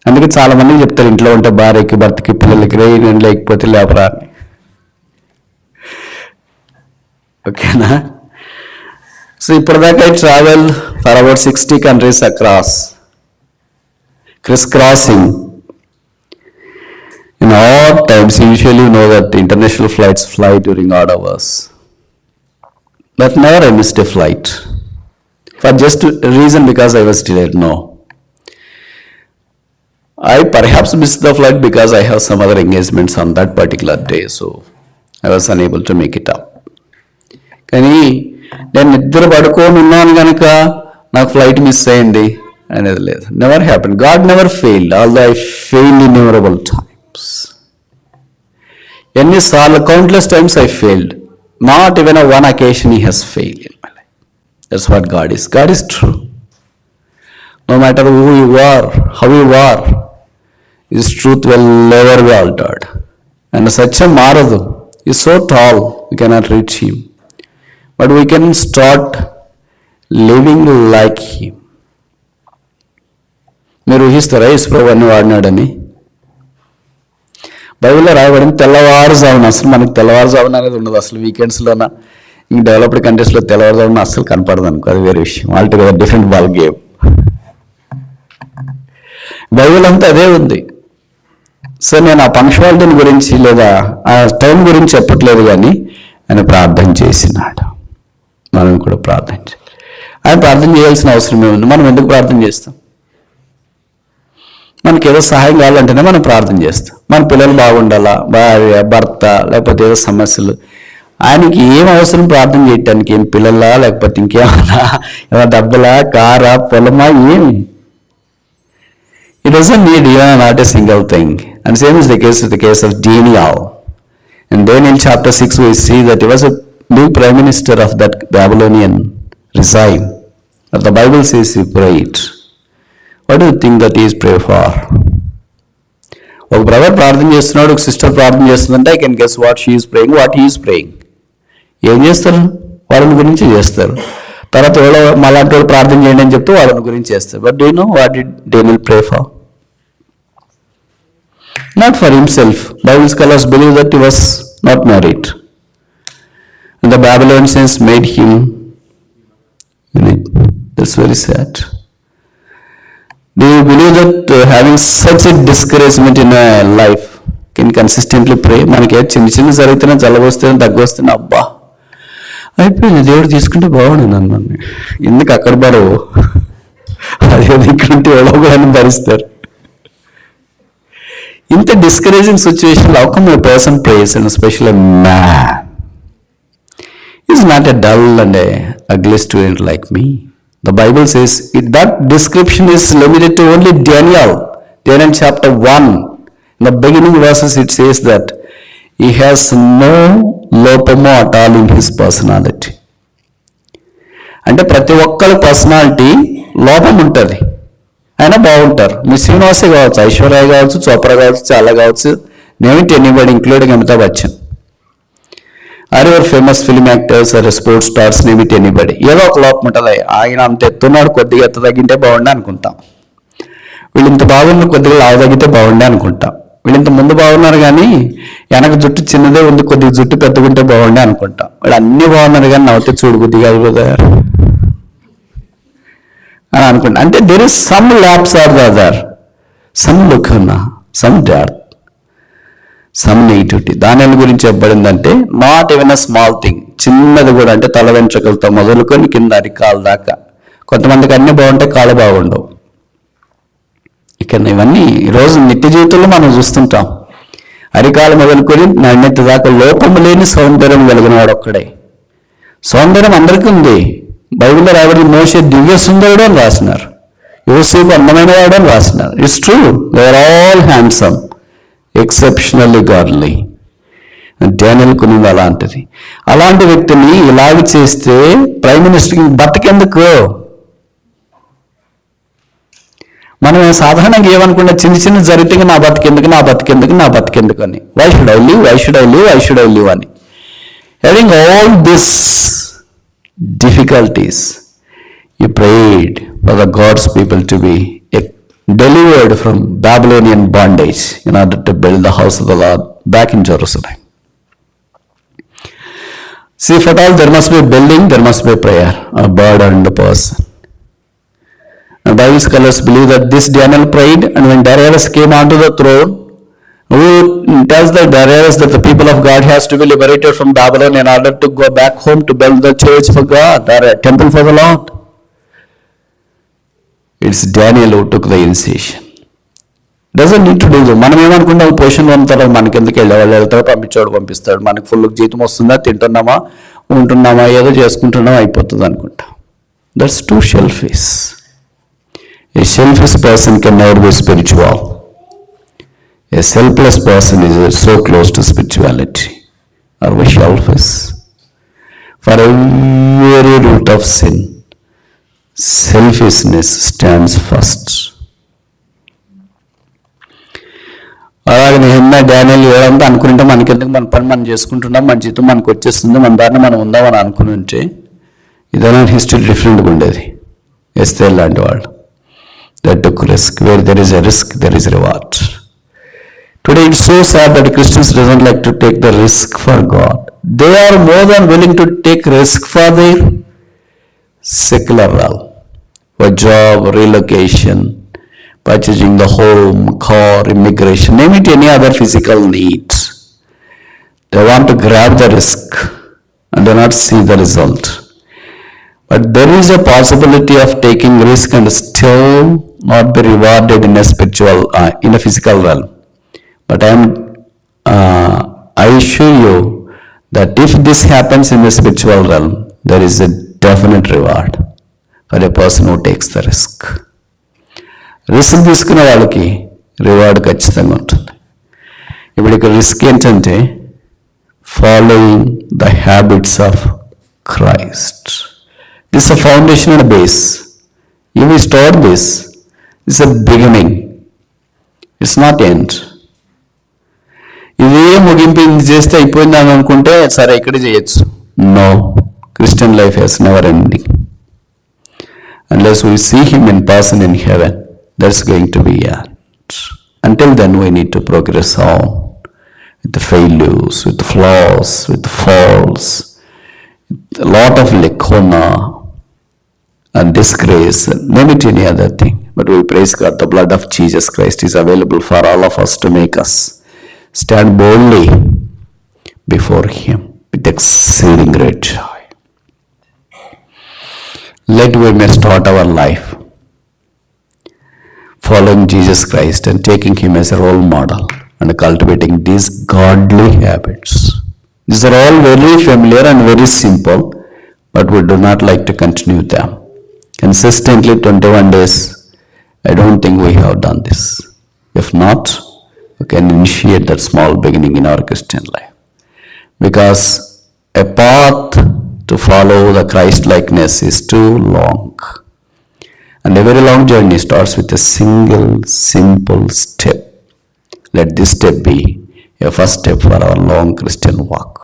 అందుకే చాలా మందికి చెప్తారు, ఇంట్లో ఉంటే భార్యకి, భర్తకి, పిల్లలకి రే నేను లేకపోతే లేపరా అని. ఓకేనా? సో ఇప్పటిదాకా I travel for about 60 countries across, crisscrossing. In odd times, usually you know that the international flights fly during odd hours. But never I missed a flight. For just a reason because I was delayed, no. I perhaps missed the flight because I have some other engagements on that particular day, so I was unable to make it up. కానీ నేను నిద్ర పడుకొని ఉన్నాను కనుక నాకు flight miss అయింది అనేది లేదు. Never happen. God never failed, although I failed innumerable times. ఎన్నిసార్లు, countless times I failed. Not even one occasion he has failed in my life. That's what God is. God is true. No matter who you are, how you are, His truth will never be altered. And Satyam మారదు. He is so tall, we cannot reach Him. But we can start living like Him. మీరు ఊహిస్తారా యేసుప్రభు అన్ని వాడినాడని? బైబిల్లో రాయబడింది తెల్లవారుజామున. అసలు మనకి తెల్లవారుజామున అనేది ఉండదు అసలు. వీకెండ్స్లోన ఈ డెవలప్డ్ కంట్రీస్లో తెల్లవారుజామున అసలు కనపడదు అనుకో, అది వేరే విషయం. Altogether different ball game. Bible అంతా అదే ఉంది. సో నేను ఆ పంక్చువాలిటీని గురించి లేదా ఆ టైం గురించి చెప్పట్లేదు, కానీ ఆయన ప్రార్థన చేసినాడు. మనం కూడా ప్రార్థన చేయాలి. ఆయన ప్రార్థన చేయాల్సిన అవసరం ఏముంది? మనం ఎందుకు ప్రార్థన చేస్తాం? మనకి ఏదో సహాయం కావాలంటేనే మనం ప్రార్థన చేస్తాం. మన పిల్లలు బాగుండాలా, భార్య, భర్త, లేకపోతే ఏదో సమస్యలు, ఆయనకి ఏం అవసరం ప్రార్థన చేయటానికి? ఏం పిల్లలా, లేకపోతే ఇంకేమన్నా, ఏమైనా డబ్బులా, కారా, పొలమా, ఏమి? He doesn't need even not a single thing. And same is the case with the case of Daniel. In Daniel chapter 6 we see that he was a new prime minister of that Babylonian regime. But the Bible says he prayed. What do you think that he is praying for? ఒక brother ప్రార్థన చేస్తున్నాడు, ఒక sister ప్రార్థన చేస్తుందంటే I can guess what she is praying, what he is praying. ఏం చేస్తారు? వాళ్ళని గురించి చేస్తారు. తర్వాత ఎవరో మళ్ళాంటి వాళ్ళు ప్రార్థన చేయండి అని చెప్తే వాళ్ళని గురించి చేస్తారు. But do you know what did Daniel pray for? Not for himself. Bible scholars believe that he was not married. And the Babylonians made him unique. That's very sad. Do you believe that having such a discouragement in a life can consistently pray? మనకి చిన్న చిన్న జరిగితేనే జలబొస్తేనే దగ్గొస్తేనే అబ్బా అయిపోయింది, దేవుడు తీసుకుంటే బాగుండు నన్ను, ఎందుకు అక్కడ బరువు, అదే ఇక్కడుంటే ఎవరో కూడా భరిస్తారు. ఇంత discouraging situation how come a person praise, and especially man is not a dull and a ugly student like me. The Bible says that description is limited to only Daniel. Daniel chapter 1, in the beginning verses it says that he has no లోపము at all in his personality. అంటే ప్రతి ఒక్కరి personality లోపం ఉంటుంది, అయినా బాగుంటారు. మీ శ్రీనివాసే కావచ్చు, ఐశ్వర్య కావచ్చు, చోప్రా కావచ్చు, చాలా కావచ్చు, name it anybody including Amitabh Bachchan, or your famous film actors or sports stars, name it anybody, ఏదో ఒక లోపం ఉంటుంది. ఆయన అంత ఎత్తున్నాడు, కొద్దిగా ఎత్త తగ్గింటే బాగుండి అనుకుంటాం. వీళ్ళు ఇంత బాగున్న కొద్దిగా లావు తగ్గితే బాగుండే అనుకుంటాం. వీళ్ళు ఇంత ముందు బాగున్నారు కానీ వెనక జుట్టు చిన్నదే ఉంది, కొద్దిగా జుట్టు పెద్దగుంటే బాగుండే అనుకుంటాం. వీళ్ళు అన్నీ బాగున్నారు కానీ నవ్వుతే చూడబుద్ధి కాదు కదా అని అనుకుంటా. అంటే there is some lapse or the other, some look, some death, some negativity. దాని గురించి చెప్పబడిందంటే not even a small thing, చిన్నది కూడా. అంటే తల వెంట్రుకలతో మొదలుకొని కింద అరికాలు దాకా. కొంతమందికి అన్నీ బాగుంటాయి, కాళ్ళు బాగుండవు. ఇక ఇవన్నీ ఈరోజు నిత్య జీవితంలో మనం చూస్తుంటాం. అరికాలు మొదలుకొని నన్నెత్తి దాకా లోపము లేని సౌందర్యం కలిగిన వాడు ఒక్కడే. సౌందర్యం అందరికీ ఉంది. బైబిల్లో రాబడి మోషే దివ్య సుందరుడు అని రాసినారు, యోసేపు అందమైన వాడు అని రాసినారు. It's true, they are all handsome, exceptionally godly. Daniel కొనింది అలాంటిది. అలాంటి వ్యక్తిని ఇలాగ చేస్తే ప్రైమ్ మినిస్టర్కి బతకెందుకు? మనం సాధారణంగా ఏమనుకున్నా, చిన్న చిన్న జరిగితే నా బతికెందుకు అని. వై షుడ్ ఐ లివ్ అని. Having all this difficulties, he prayed for the God's people to be delivered from Babylonian bondage in order to build the house of the Lord back in Jerusalem. See, for all there must be building, there must be prayer, a burdened person. And Bible scholars believe that this Daniel prayed, and when Darius came onto the throne, who tells the Darius that the people of God has to be liberated from Babylon in order to go back home to build the church for God or a temple for the Lord. It's Daniel who took the initiation. Doesn't need to do that. మనం ఏమనుకుంటాం, position పొందుతారో మనకెందుకు, వెళ్ళేవాళ్ళు వెళ్తారో, పంపించేవాడు పంపిస్తాడు, మనకు full జీతం వస్తుందా, తింటున్నామా, ఉంటున్నామా, ఏదో చేసుకుంటున్నామా, అయిపోతుంది అనుకుంటాం. That's too selfish. A selfish person can never be spiritual. A selfless person is so close to spirituality. Are we selfish? For every root of sin, selfishness stands first. అలాగే నేను డానియల్ ఏదంతా అనుకుంటే మనకెందుకు, మన పని మనం చేసుకుంటున్నాం, మన జీతం మనకు వచ్చేస్తుంది, మన దారిని మనం ఉందామని అనుకుని ఉంటే ఇదైనా హిస్టరీ డిఫరెంట్గా ఉండేది. ఎస్తేర్ లాంటి వాళ్ళు that took risk. Where there is a risk, there is reward. Today it's so sad that Christians doesn't like to take the risk for God. They are more than willing to take risk for their secular realm, for job, relocation, purchasing the home, car, immigration, name it, any other physical needs. They want to grab the risk and do not see the result. But there is a possibility of taking risk and still not be rewarded in a spiritual, in a physical realm. But I assure you that if this happens in the spiritual realm, there is a definite reward for a person who takes the risk. Risk తీసుకునే వాళ్ళకి reward ఖచ్చితంగా ఉంటుంది. ఇప్పుడు ఇక్కడ risk ఏంటంటే following the habits of Christ. This a foundation and base. You will start this. It's a beginning, it's not end. ఇదే ముగింపు ఇది చేస్తే అయిపోయింది అని అనుకుంటే సరే ఇక్కడే చేయొచ్చు. No, Christian life has never ending. Unless we see him in person in heaven, that's going to be it. Until then we need to progress on with the failures, with the flaws, with the faults, with a lot of lekona and disgrace, name it any other thing. But we praise God, the blood of Jesus Christ is available for all of us to make us stand boldly before him with exceeding great joy. Let we may start our life following Jesus Christ and taking him as a role model and cultivating these godly habits. These are all very familiar and very simple, but we do not like to continue them. Consistently 21 days, I don't think we have done this. If not, we can initiate that small beginning in our Christian life. Because a path to follow the Christ likeness is too long. And a very long journey starts with a single, simple step. Let this step be a first step for our long Christian walk.